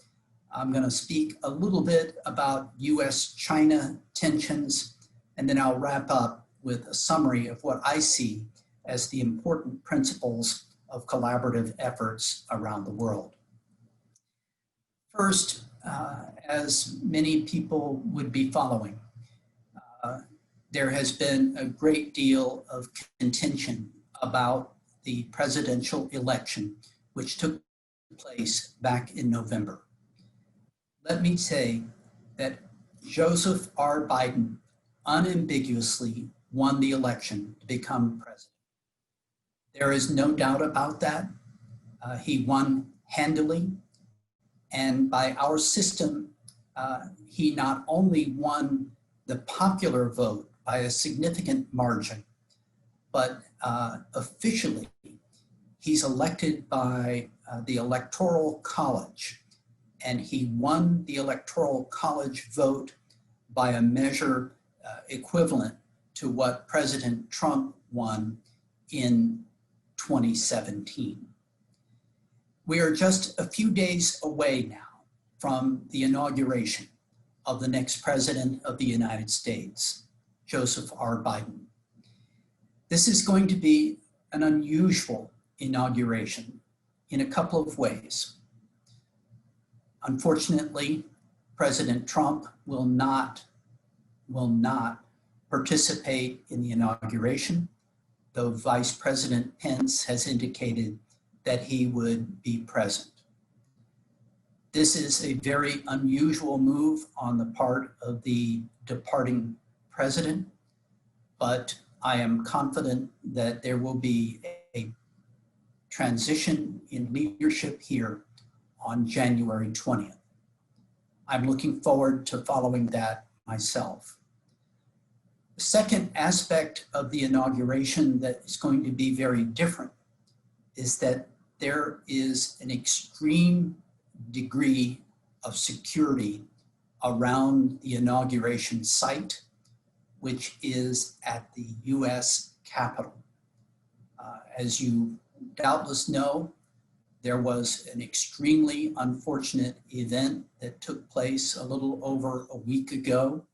I'm going to speak a little bit about US-China tensions, and then I'll wrap up with a summary of what I see as the important principles of collaborative efforts around the world. First, as many people would be following, there has been a great deal of contention about the presidential election, which took place back in November. Let me say that Joseph R. Biden unambiguously won the election to become president. There is no doubt about that. He won handily, and by our system, he not only won the popular vote by a significant margin, but officially, he's elected by the Electoral College, and he won the Electoral College vote by a measure equivalent to what President Trump won in 2017. We are just a few days away now from the inauguration of the next President of the United States, Joseph R. Biden. This is going to be an unusual inauguration in a couple of ways. Unfortunately, President Trump will not participate in the inauguration, though Vice President Pence has indicated that he would be present. This is a very unusual move on the part of the departing president, but I am confident that there will be a transition in leadership here on January 20th. I'm looking forward to following that myself. The second aspect of the inauguration that is going to be very different is that there is an extreme degree of security around the inauguration site, which is at the US Capitol. As you doubtless know, there was an extremely unfortunate event that took place a little over a week ago,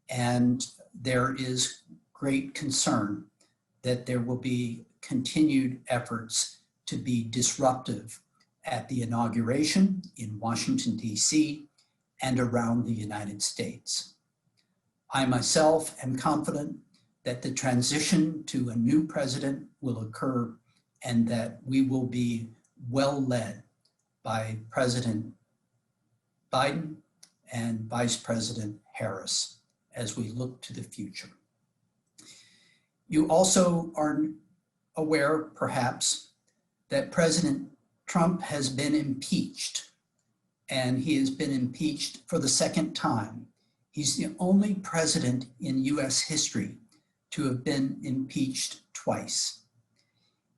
and there is great concern that there will be continued efforts to be disruptive at the inauguration in Washington, D.C. and around the United States. I myself am confident that the transition to a new president will occur and that we will be well led by President Biden and Vice President Harris as we look to the future. You also are aware, perhaps, that President Trump has been impeached, and he has been impeached for the second time. He's the only president in US history to have been impeached twice.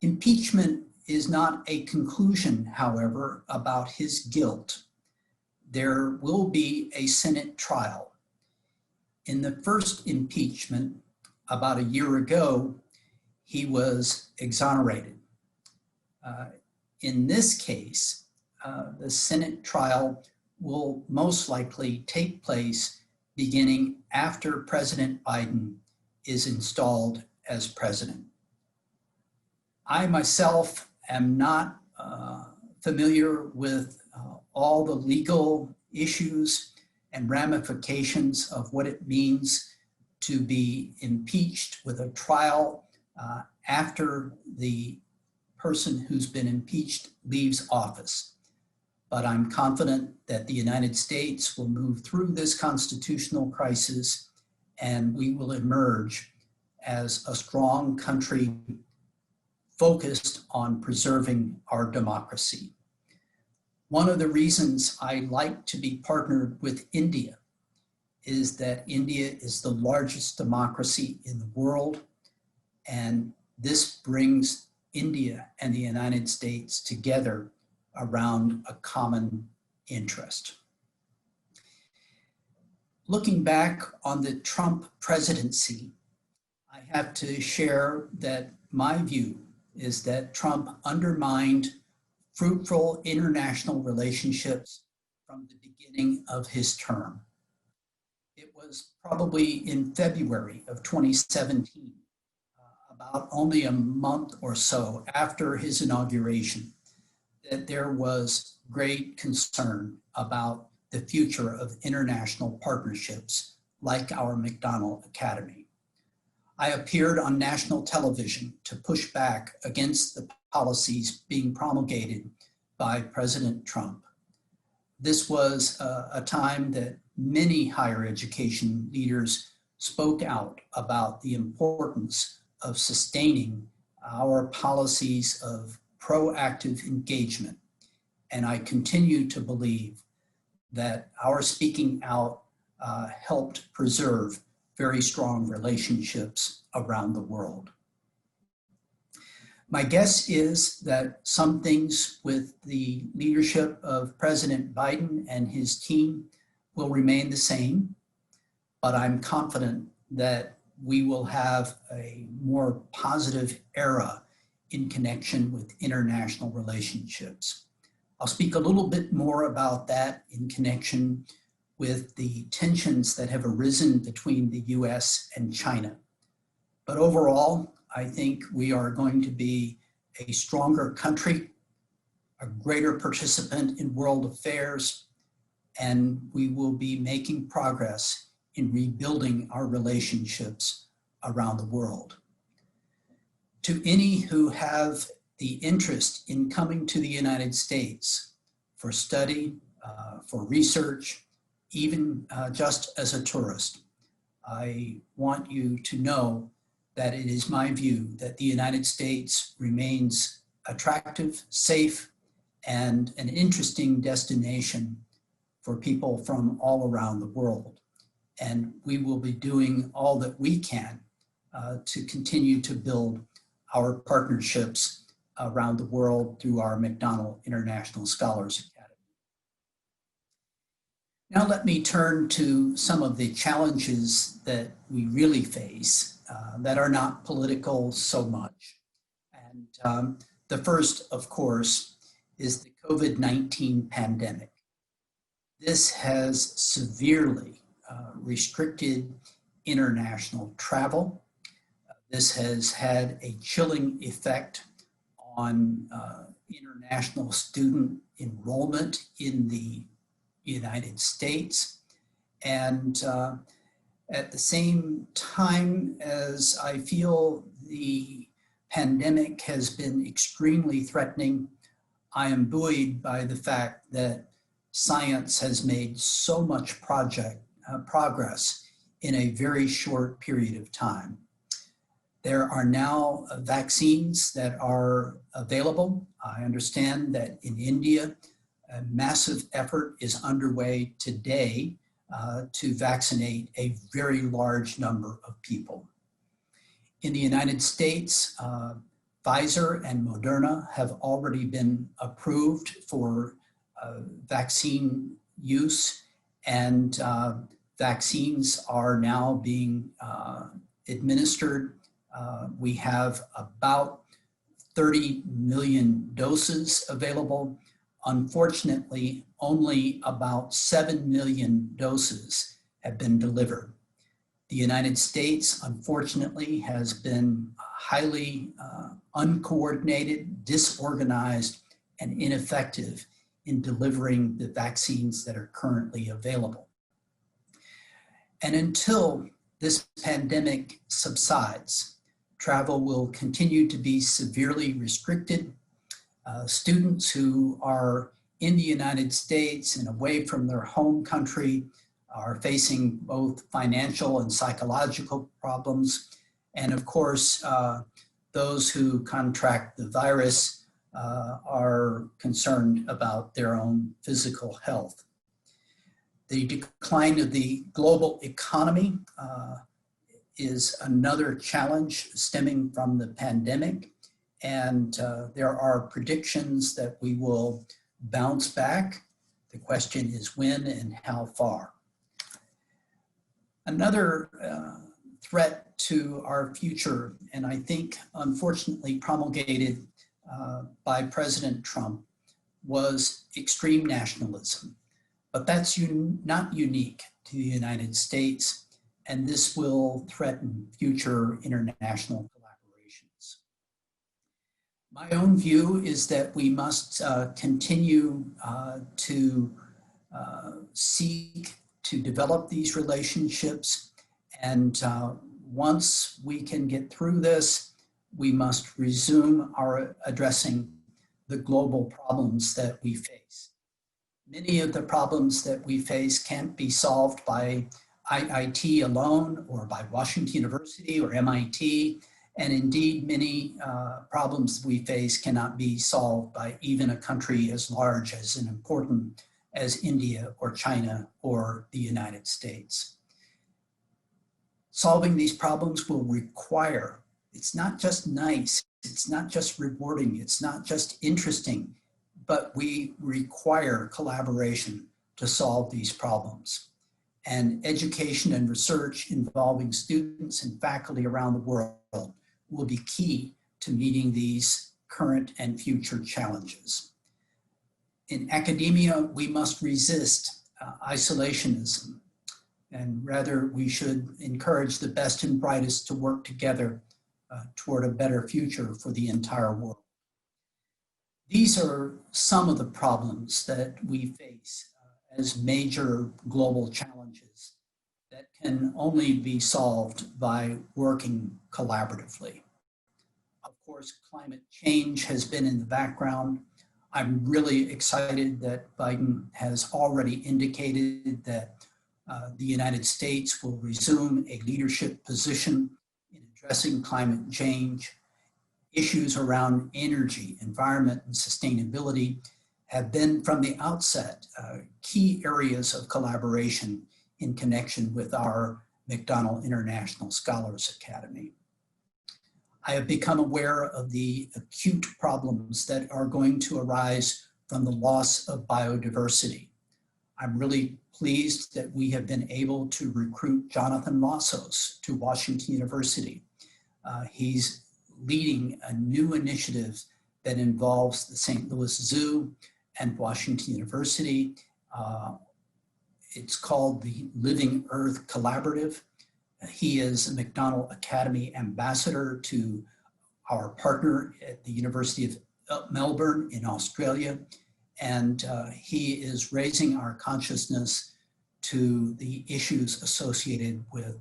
Impeachment is not a conclusion, however, about his guilt. There will be a Senate trial. In the first impeachment, about a year ago, he was exonerated. In this case, the Senate trial will most likely take place beginning after President Biden is installed as president. I myself am not familiar with all the legal issues and ramifications of what it means to be impeached with a trial after the person who's been impeached leaves office. But I'm confident that the United States will move through this constitutional crisis and we will emerge as a strong country focused on preserving our democracy. One of the reasons I like to be partnered with India is that India is the largest democracy in the world, and this brings India and the United States together around a common interest. Looking back on the Trump presidency, I have to share that my view is that Trump undermined fruitful international relationships from the beginning of his term. It was probably in February of 2017, about only a month or so after his inauguration, that there was great concern about the future of international partnerships like our Mcdonnell Academy. I appeared on national television to push back against the policies being promulgated by President Trump. This was a time that many higher education leaders spoke out about the importance of sustaining our policies of proactive engagement. And I continue to believe that our speaking out helped preserve very strong relationships around the world. My guess is that some things with the leadership of President Biden and his team will remain the same, but I'm confident that we will have a more positive era in connection with international relationships. I'll speak a little bit more about that in connection with the tensions that have arisen between the US and China. But overall, I think we are going to be a stronger country, a greater participant in world affairs, and we will be making progress in rebuilding our relationships around the world. To any who have the interest in coming to the United States for study, for research, even just as a tourist, I want you to know that it is my view that the United States remains attractive, safe, and an interesting destination for people from all around the world. And we will be doing all that we can to continue to build our partnerships around the world through our Mcdonald International Scholars Academy. Now let me turn to some of the challenges that we really face that are not political so much. And the first, of course, is the COVID-19 pandemic. This has severely restricted international travel. This has had a chilling effect on international student enrollment in the United States. And at the same time as I feel the pandemic has been extremely threatening, I am buoyed by the fact that science has made so much progress in a very short period of time. There are now vaccines that are available. I understand that in India, a massive effort is underway today to vaccinate a very large number of people. In the United States, Pfizer and Moderna have already been approved for vaccine use, and vaccines are now being administered. We have about 30 million doses available. Unfortunately, only about 7 million doses have been delivered. The United States, unfortunately, has been highly uncoordinated, disorganized, and ineffective in delivering the vaccines that are currently available. And until this pandemic subsides, travel will continue to be severely restricted. Students who are in the United States and away from their home country are facing both financial and psychological problems. And of course, those who contract the virus are concerned about their own physical health. The decline of the global economy is another challenge stemming from the pandemic. And there are predictions that we will bounce back. The question is when and how far. Another threat to our future, and I think unfortunately promulgated by President Trump, was extreme nationalism. But that's not unique to the United States, and this will threaten future international collaborations. My own view is that we must continue to seek to develop these relationships, and once we can get through this, we must resume our addressing the global problems that we face. Many of the problems that we face can't be solved by IIT alone or by Washington University or MIT, and indeed many problems we face cannot be solved by even a country as large as and important as India or China or the United States. Solving these problems will require, it's not just nice, it's not just rewarding, it's not just interesting, but we require collaboration to solve these problems. And education and research involving students and faculty around the world will be key to meeting these current and future challenges. In academia, we must resist isolationism, and rather we should encourage the best and brightest to work together toward a better future for the entire world. These are some of the problems that we face as major global challenges that can only be solved by working collaboratively. Of course, climate change has been in the background. I'm really excited that Biden has already indicated that the United States will resume a leadership position in addressing climate change. Issues around energy, environment, and sustainability have been from the outset key areas of collaboration in connection with our Mcdonnell International Scholars Academy. I have become aware of the acute problems that are going to arise from the loss of biodiversity. I'm really pleased that we have been able to recruit Jonathan Lassos to Washington University. He's leading a new initiative that involves the St. Louis Zoo and Washington University. It's called the Living Earth Collaborative. He is a Mcdonnell Academy ambassador to our partner at the University of Melbourne in Australia. And he is raising our consciousness to the issues associated with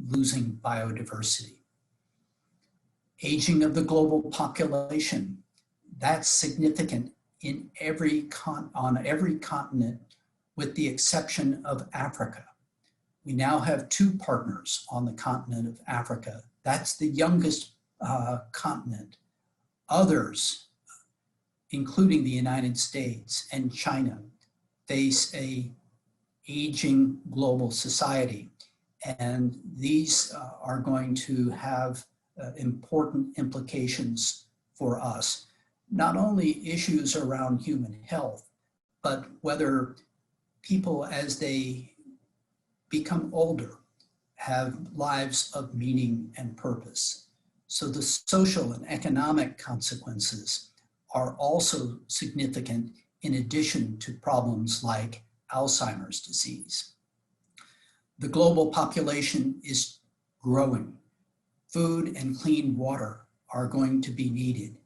losing biodiversity. Aging of the global population, that's significant in on every continent with the exception of Africa. We now have 2 partners on the continent of Africa. That's the youngest continent. Others, including the United States and China, face a aging global society. And these are going to have important implications for us. Not only issues around human health, but whether people as they become older have lives of meaning and purpose. So the social and economic consequences are also significant in addition to problems like Alzheimer's disease. The global population is growing. Food and clean water are going to be needed.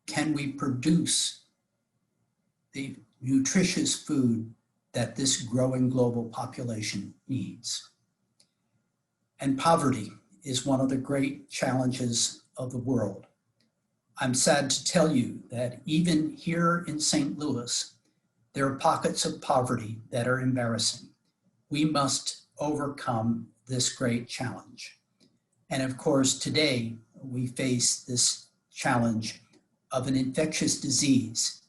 Can we produce the nutritious food that this growing global population needs? And poverty is one of the great challenges of the world. I'm sad to tell you that even here in St. Louis, there are pockets of poverty that are embarrassing. We must overcome this great challenge. And of course, today we face this challenge of an infectious disease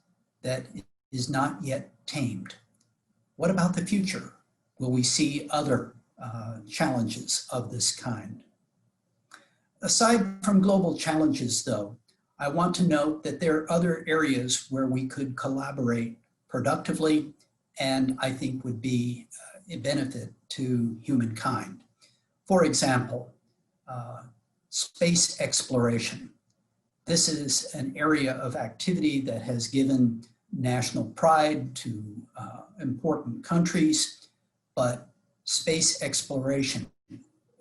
that is not yet tamed. What about the future? Will we see other challenges of this kind? Aside from global challenges, though, I want to note that there are other areas where we could collaborate productively and I think would be a benefit to humankind. For example, space exploration. This is an area of activity that has given national pride to important countries, but space exploration,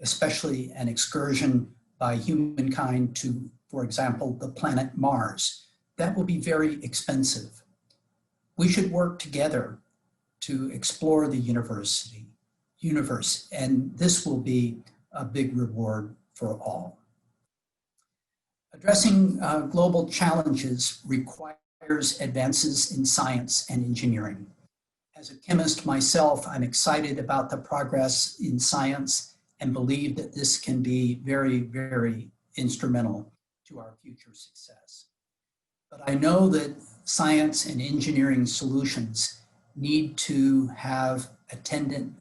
especially an excursion by humankind to, for example, the planet Mars, that will be very expensive. We should work together to explore the universe, and this will be a big reward for all. Addressing global challenges requires advances in science and engineering. As a chemist myself, I'm excited about the progress in science and believe that this can be very, very instrumental to our future success. But I know that science and engineering solutions need to have attendant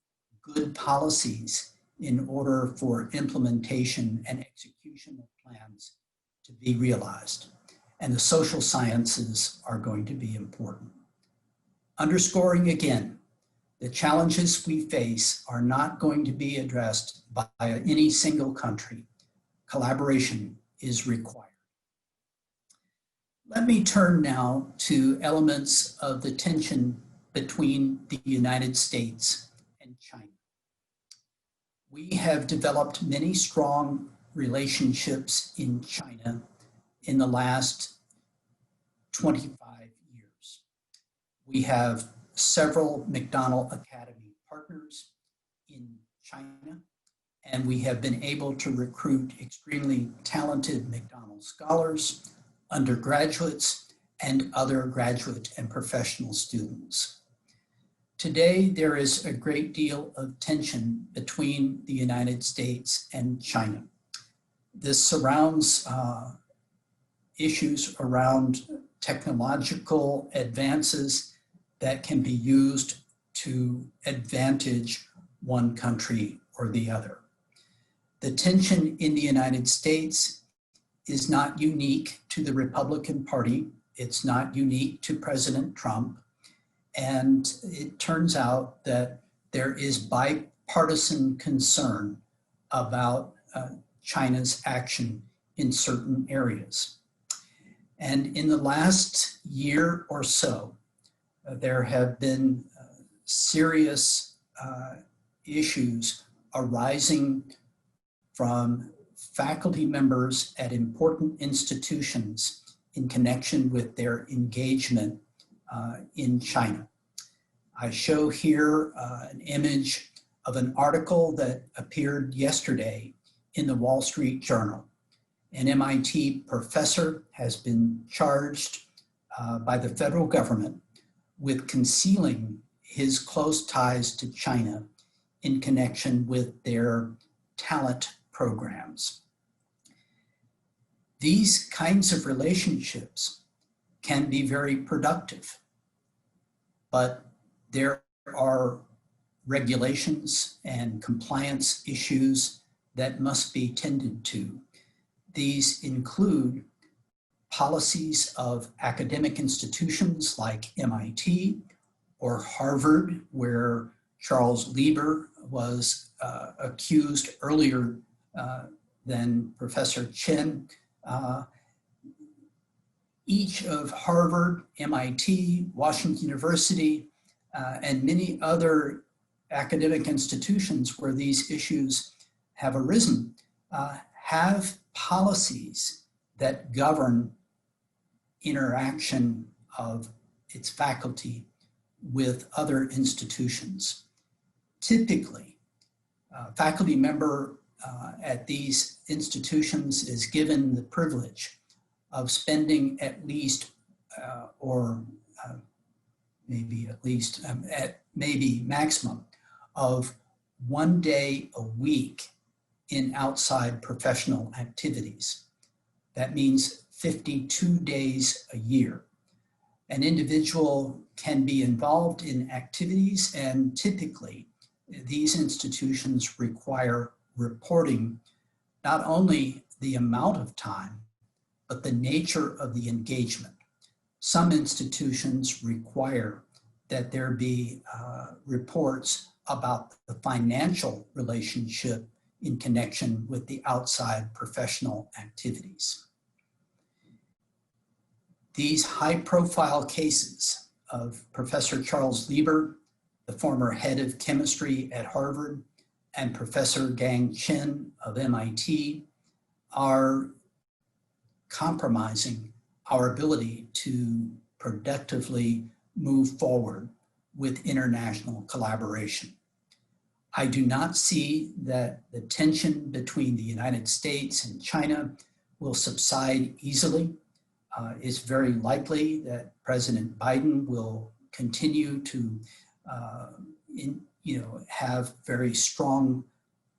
good policies in order for implementation and execution of plans to be realized. And the social sciences are going to be important. Underscoring again, the challenges we face are not going to be addressed by any single country. Collaboration is required. Let me turn now to elements of the tension between the United States and China. We have developed many strong relationships in China in the last 25 years. We have several Mcdonnell Academy partners in China, and we have been able to recruit extremely talented Mcdonald Scholars, undergraduates, and other graduate and professional students. Today, there is a great deal of tension between the United States and China. This surrounds issues around technological advances that can be used to advantage one country or the other. The tension in the United States is not unique to the Republican Party. It's not unique to President Trump. And it turns out that there is bipartisan concern about China's action in certain areas. And in the last year or so, there have been serious issues arising from faculty members at important institutions in connection with their engagement in China. I show here an image of an article that appeared yesterday in the Wall Street Journal. An MIT professor has been charged by the federal government with concealing his close ties to China in connection with their talent programs. These kinds of relationships can be very productive, but there are regulations and compliance issues that must be tended to. These include policies of academic institutions like MIT or Harvard, where Charles Lieber was accused earlier than Professor Chen. Each of Harvard, MIT, Washington University, and many other academic institutions where these issues have arisen have policies that govern interaction of its faculty with other institutions. Typically, a faculty member at these institutions is given the privilege of spending at least, maybe maximum of 1 day a week in outside professional activities. That means 52 days a year. An individual can be involved in activities, and typically these institutions require reporting not only the amount of time, but the nature of the engagement. Some institutions require that there be reports about the financial relationship in connection with the outside professional activities. These high-profile cases of Professor Charles Lieber, the former head of chemistry at Harvard, and Professor Gang Chen of MIT are compromising our ability to productively move forward with international collaboration. I do not see that the tension between the United States and China will subside easily. It's very likely that President Biden will continue to have very strong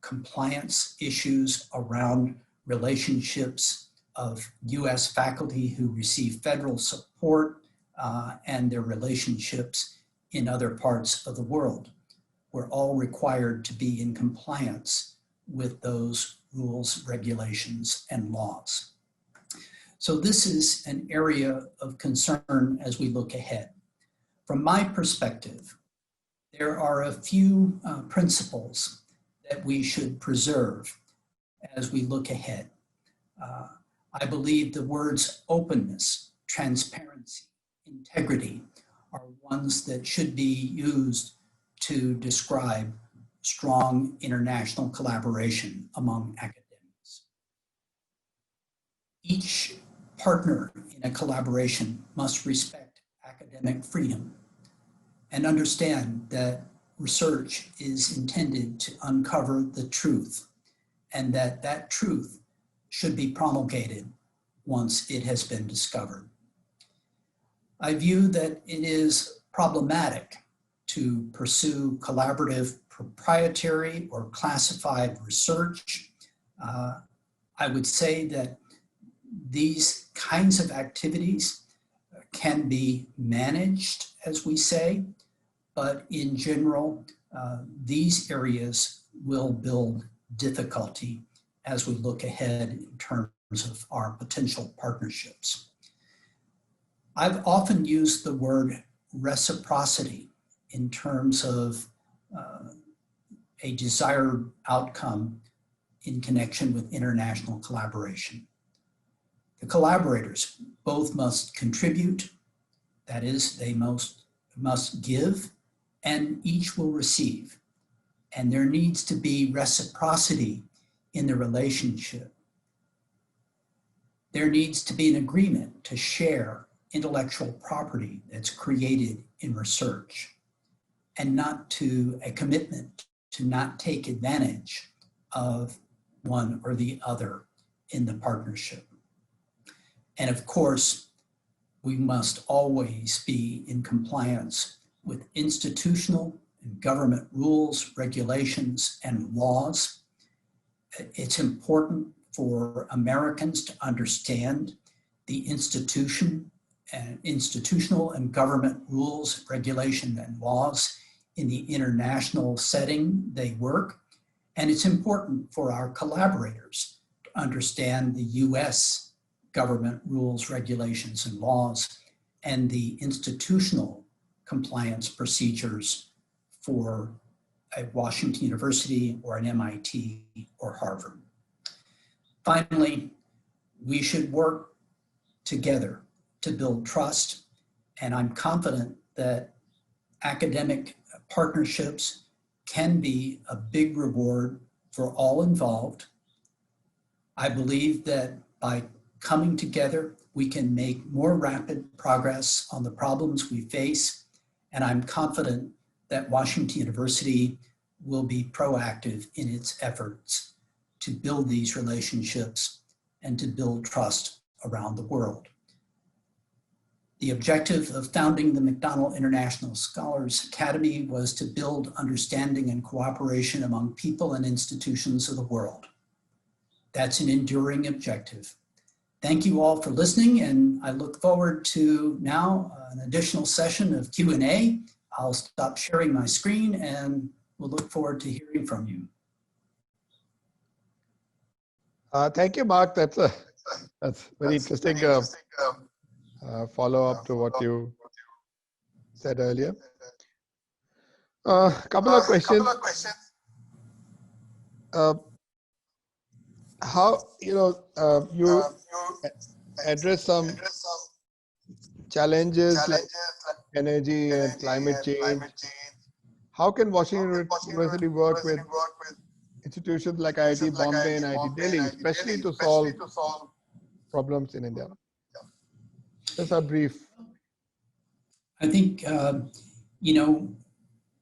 compliance issues around relationships of US faculty who receive federal support and their relationships in other parts of the world. We're all required to be in compliance with those rules, regulations, and laws. So this is an area of concern as we look ahead. From my perspective, there are a few principles that we should preserve as we look ahead. I believe the words openness, transparency, integrity are ones that should be used to describe strong international collaboration among academics. Each partner in a collaboration must respect academic freedom and understand that research is intended to uncover the truth, and that that truth should be promulgated once it has been discovered. I view that it is problematic to pursue collaborative, proprietary, or classified research. I would say that these kinds of activities can be managed, as we say, but in general, these areas will build difficulty as we look ahead in terms of our potential partnerships. I've often used the word reciprocity in terms of a desired outcome in connection with international collaboration. The collaborators both must contribute, that is, they must give, and each will receive. And there needs to be reciprocity in the relationship. There needs to be an agreement to share intellectual property that's created in research, and not to a commitment to not take advantage of one or the other in the partnership. And of course, we must always be in compliance with institutional and government rules, regulations, and laws. It's important for Americans to understand the institutional and government rules, regulations, and laws in the international setting they work. And it's important for our collaborators to understand the US government rules, regulations, and laws, and the institutional compliance procedures for a Washington University or an MIT or Harvard. Finally, we should work together to build trust, and I'm confident that academic partnerships can be a big reward for all involved. I believe that by coming together, we can make more rapid progress on the problems we face, and I'm confident that Washington University will be proactive in its efforts to build these relationships and to build trust around the world. The objective of founding the Mcdonnell International Scholars Academy was to build understanding and cooperation among people and institutions of the world. That's an enduring objective. Thank you all for listening, and I look forward to now an additional session of Q&A. I'll stop sharing my screen and we'll look forward to hearing from you. Thank you, Mark. That's very interesting follow-up to what you said earlier. Couple of questions. How, you address some challenges like energy and climate change. How can Washington University work with institutions like IIT Bombay and IIT Delhi, especially to solve problems in India? Just a brief. I think,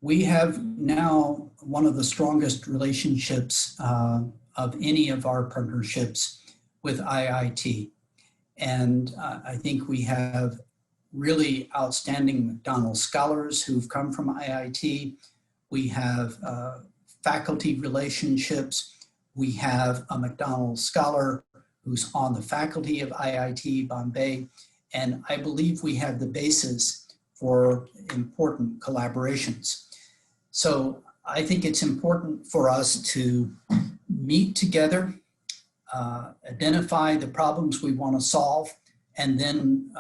we have now one of the strongest relationships of any of our partnerships with IIT. And I think we have really outstanding Mcdonald Scholars who've come from IIT. We have faculty relationships. We have a Mcdonald Scholar who's on the faculty of IIT Bombay. And I believe we have the basis for important collaborations. So I think it's important for us to meet together, identify the problems we want to solve, and then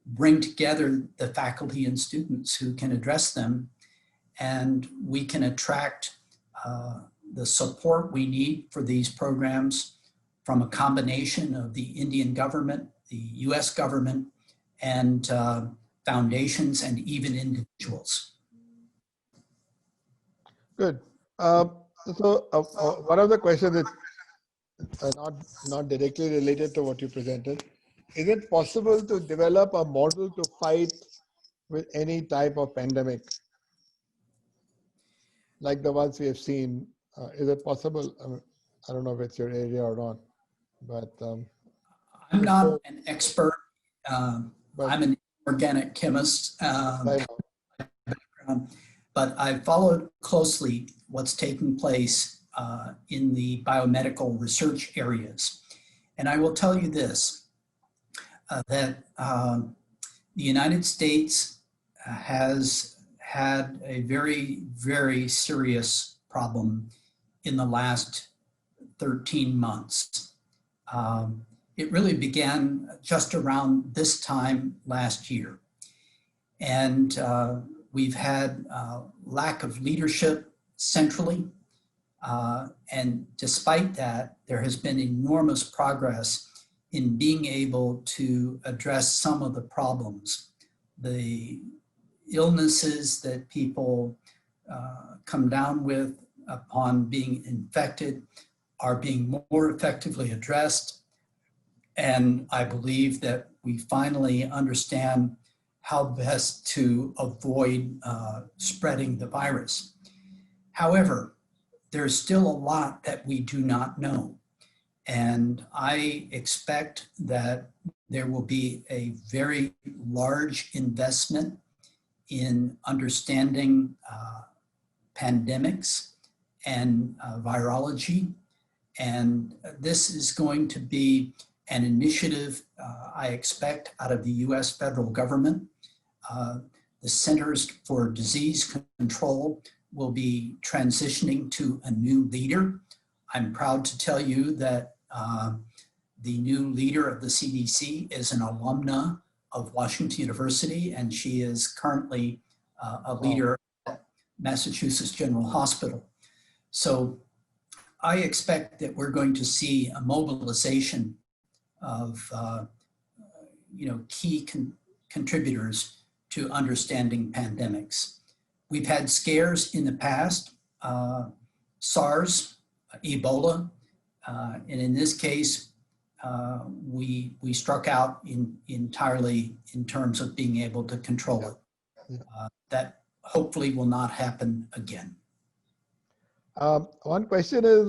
bring together the faculty and students who can address them. And we can attract the support we need for these programs from a combination of the Indian government, the US government, and foundations and even individuals. Good. One of the questions is not directly related to what you presented. Is it possible to develop a model to fight with any type of pandemic, like the ones we have seen? Is it possible? I don't know if it's your area or not, but I'm not an expert. but I'm an organic chemist, I know. but I followed closely what's taking place in the biomedical research areas. And I will tell you this, that the United States has had a very, very serious problem in the last 13 months. It really began just around this time last year. And we've had lack of leadership centrally. And despite that, there has been enormous progress in being able to address some of the problems. The illnesses that people come down with upon being infected are being more effectively addressed. And I believe that we finally understand how best to avoid spreading the virus. However, there's still a lot that we do not know. And I expect that there will be a very large investment in understanding pandemics and virology. And this is going to be an initiative I expect out of the US federal government. The Centers for Disease Control will be transitioning to a new leader. I'm proud to tell you that the new leader of the CDC is an alumna of Washington University, and she is currently a leader at Massachusetts General Hospital. So I expect that we're going to see a mobilization of key contributors to understanding pandemics. We've had scares in the past, SARS, Ebola, and in this case, we struck out entirely in terms of being able to control it. That hopefully will not happen again. One question is,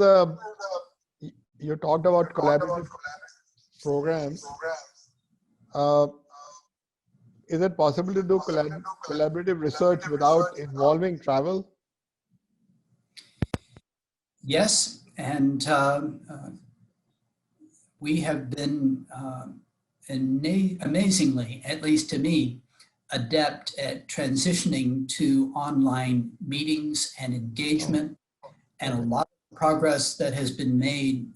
you talked about collaborative programs. Is it possible to do collaborative research without involving travel? Yes, and we have been amazingly, at least to me, adept at transitioning to online meetings and engagement, and a lot of progress that has been made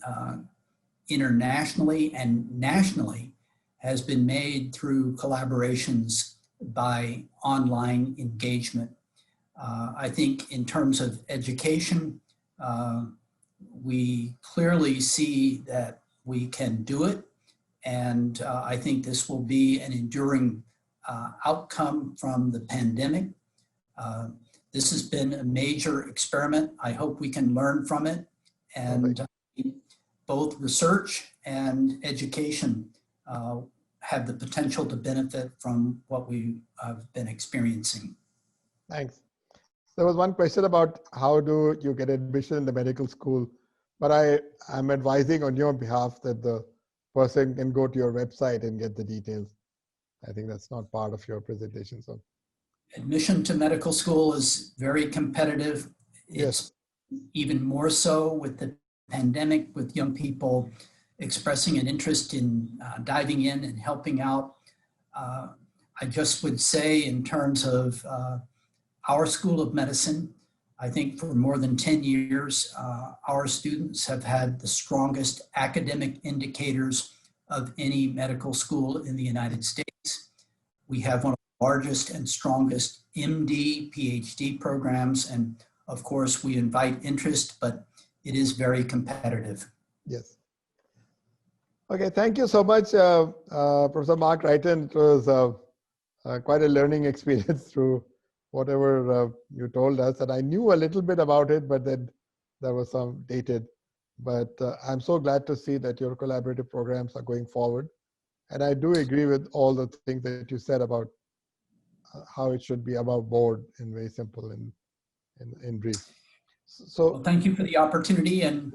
internationally and nationally has been made through collaborations by online engagement. I think in terms of education, we clearly see that we can do it. And I think this will be an enduring outcome from the pandemic. This has been a major experiment. I hope we can learn from it. And both research and education have the potential to benefit from what we have been experiencing. Thanks. There was one question about how do you get admission in the medical school, but I'm advising on your behalf that the person can go to your website and get the details. I think that's not part of your presentation. So, admission to medical school is very competitive. It's even more so with the pandemic, with young people expressing an interest in diving in and helping out. I just would say in terms of our School of Medicine, I think for more than 10 years, our students have had the strongest academic indicators of any medical school in the United States. We have one of the largest and strongest MD, PhD programs, and of course we invite interest, but it is very competitive. Yes. Okay, thank you so much, Professor Mark Wrighton. It was quite a learning experience through whatever you told us. And I knew a little bit about it, but then there was some dated. But I'm so glad to see that your collaborative programs are going forward. And I do agree with all the things that you said about how it should be above board and very simple in brief. So well, thank you for the opportunity, and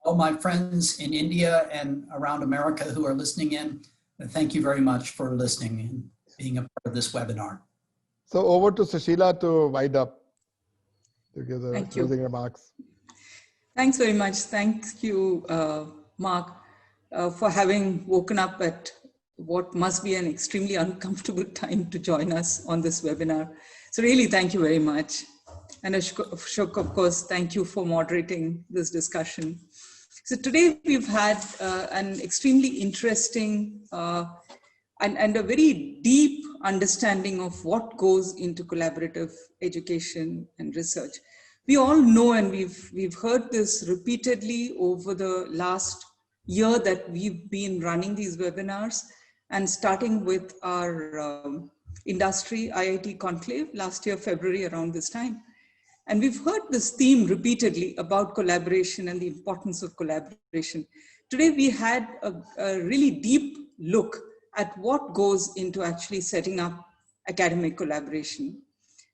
all my friends in India and around America who are listening in, thank you very much for listening and being a part of this webinar. So over to Sushila to wind up, to give the closing remarks. Thanks very much. Thank you, Mark, for having woken up at what must be an extremely uncomfortable time to join us on this webinar. So really, thank you very much. And Ashok, of course, thank you for moderating this discussion. So today we've had an extremely interesting and a very deep understanding of what goes into collaborative education and research. We all know, and we've heard this repeatedly over the last year that we've been running these webinars, and starting with our industry IIT conclave last year, February, around this time. And we've heard this theme repeatedly about collaboration and the importance of collaboration. Today we had a really deep look at what goes into actually setting up academic collaboration,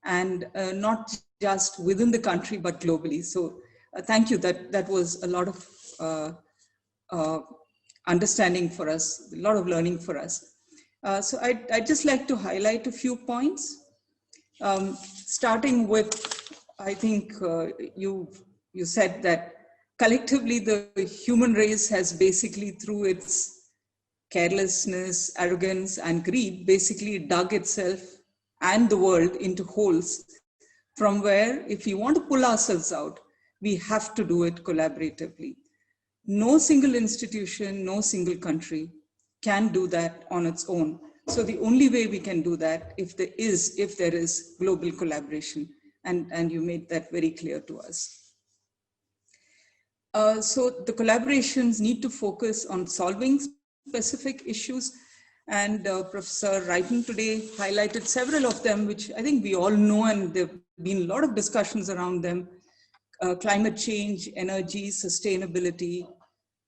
and not just within the country, but globally. So thank you, that was a lot of understanding for us, a lot of learning for us. So I'd just like to highlight a few points, starting with, I think you said that collectively the human race has basically, through its carelessness, arrogance, and greed, basically dug itself and the world into holes from where, if we want to pull ourselves out, we have to do it collaboratively. No single institution, no single country can do that on its own. So the only way we can do that if there is global collaboration. And you made that very clear to us. So the collaborations need to focus on solving specific issues. And Professor Wrighton today highlighted several of them, which I think we all know, and there have been a lot of discussions around them. Climate change, energy, sustainability,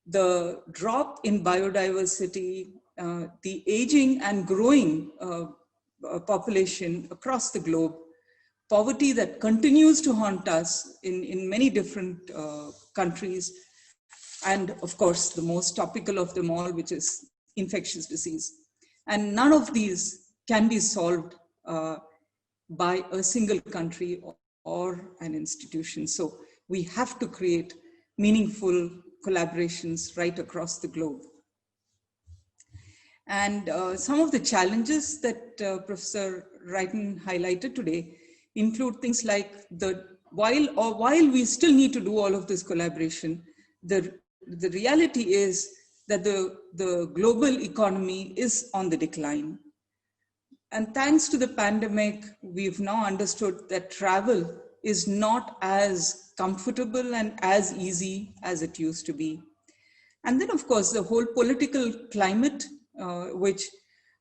the drop in biodiversity, the aging and growing population across the globe, poverty that continues to haunt us in many different countries, and of course, the most topical of them all, which is infectious disease. And none of these can be solved by a single country or an institution. So we have to create meaningful collaborations right across the globe. And some of the challenges that Professor Wrighton highlighted today include things like while we still need to do all of this collaboration, the reality is that the global economy is on the decline. And thanks to the pandemic, we've now understood that travel is not as comfortable and as easy as it used to be. And then, of course, the whole political climate, which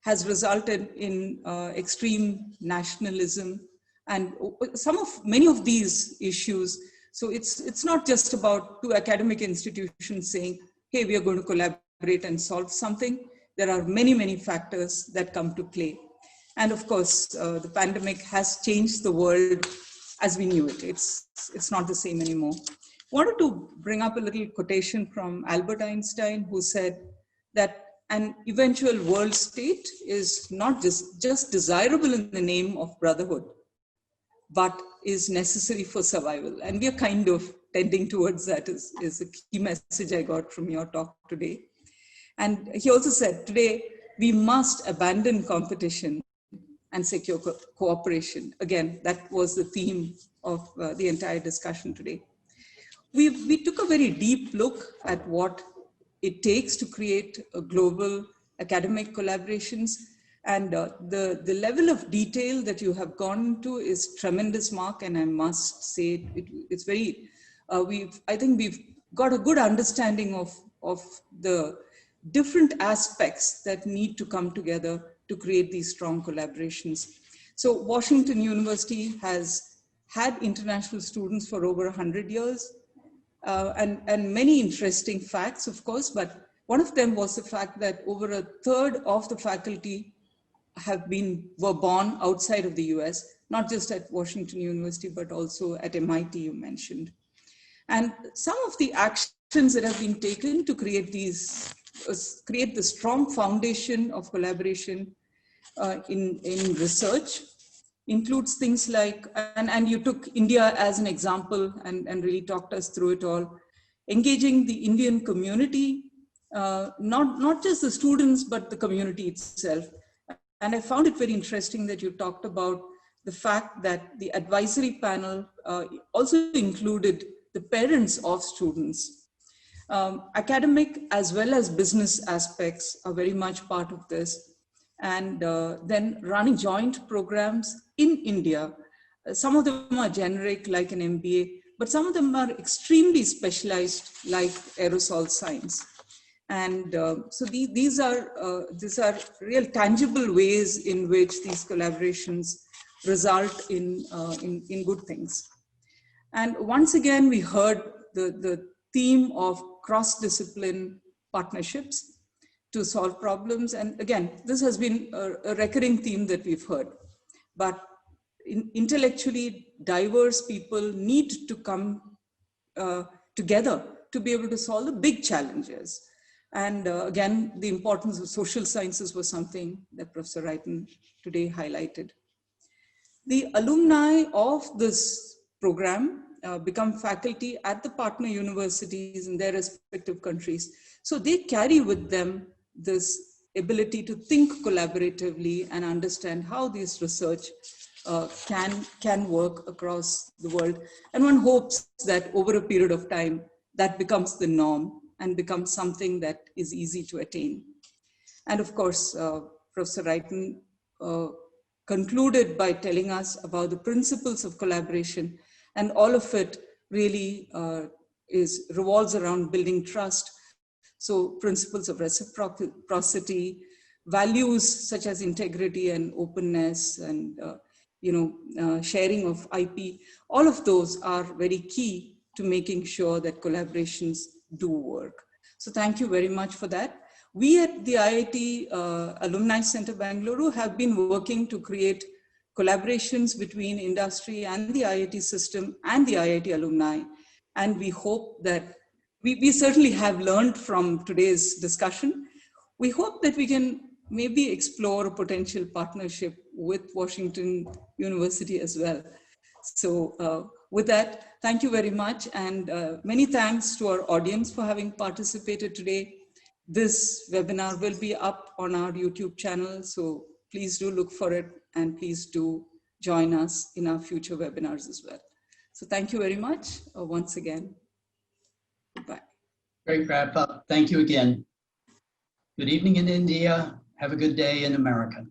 has resulted in extreme nationalism, and many of these issues. So it's not just about two academic institutions saying, hey, we are going to collaborate and solve something. There are many, many factors that come to play. And of course, the pandemic has changed the world as we knew it. It's not the same anymore. Wanted to bring up a little quotation from Albert Einstein, who said that an eventual world state is not just desirable in the name of brotherhood, but is necessary for survival. And we are kind of tending towards that is a key message I got from your talk today. And he also said, today, we must abandon competition and secure cooperation. Again, that was the theme of the entire discussion today. We took a very deep look at what it takes to create a global academic collaborations. And the level of detail that you have gone into is tremendous, Mark. And I must say, it's very, I think we've got a good understanding of the different aspects that need to come together to create these strong collaborations. So Washington University has had international students for over 100 years, and many interesting facts, of course, but one of them was the fact that over a third of the faculty were born outside of the US, not just at Washington University, but also at MIT, you mentioned. And some of the actions that have been taken to create create the strong foundation of collaboration in research includes things like, and you took India as an example and really talked us through it all, engaging the Indian community, not just the students, but the community itself. And I found it very interesting that you talked about the fact that the advisory panel also included the parents of students. Academic as well as business aspects are very much part of this. And then running joint programs in India. Some of them are generic like an MBA, but some of them are extremely specialized like aerosol science. And so these are real tangible ways in which these collaborations result in good things. And once again, we heard the theme of cross-discipline partnerships to solve problems. And again, this has been a recurring theme that we've heard. But intellectually diverse people need to come together to be able to solve the big challenges. And again, the importance of social sciences was something that Professor Wrighton today highlighted. The alumni of this program become faculty at the partner universities in their respective countries. So they carry with them this ability to think collaboratively and understand how this research can work across the world. And one hopes that over a period of time, that becomes the norm and becomes something that is easy to attain. And of course, Professor Wrighton concluded by telling us about the principles of collaboration, and all of it really revolves around building trust. So principles of reciprocity, values such as integrity and openness and sharing of IP, all of those are very key to making sure that collaborations do work. So thank you very much for that. We at the IIT Alumni Center Bangalore have been working to create collaborations between industry and the IIT system and the IIT alumni. And we hope that we certainly have learned from today's discussion. We hope that we can maybe explore a potential partnership with Washington University as well. So with that, thank you very much. And many thanks to our audience for having participated today. This webinar will be up on our YouTube channel. So please do look for it and please do join us in our future webinars as well. So thank you very much once again. Goodbye. Great wrap up. Thank you again. Good evening in India. Have a good day in America.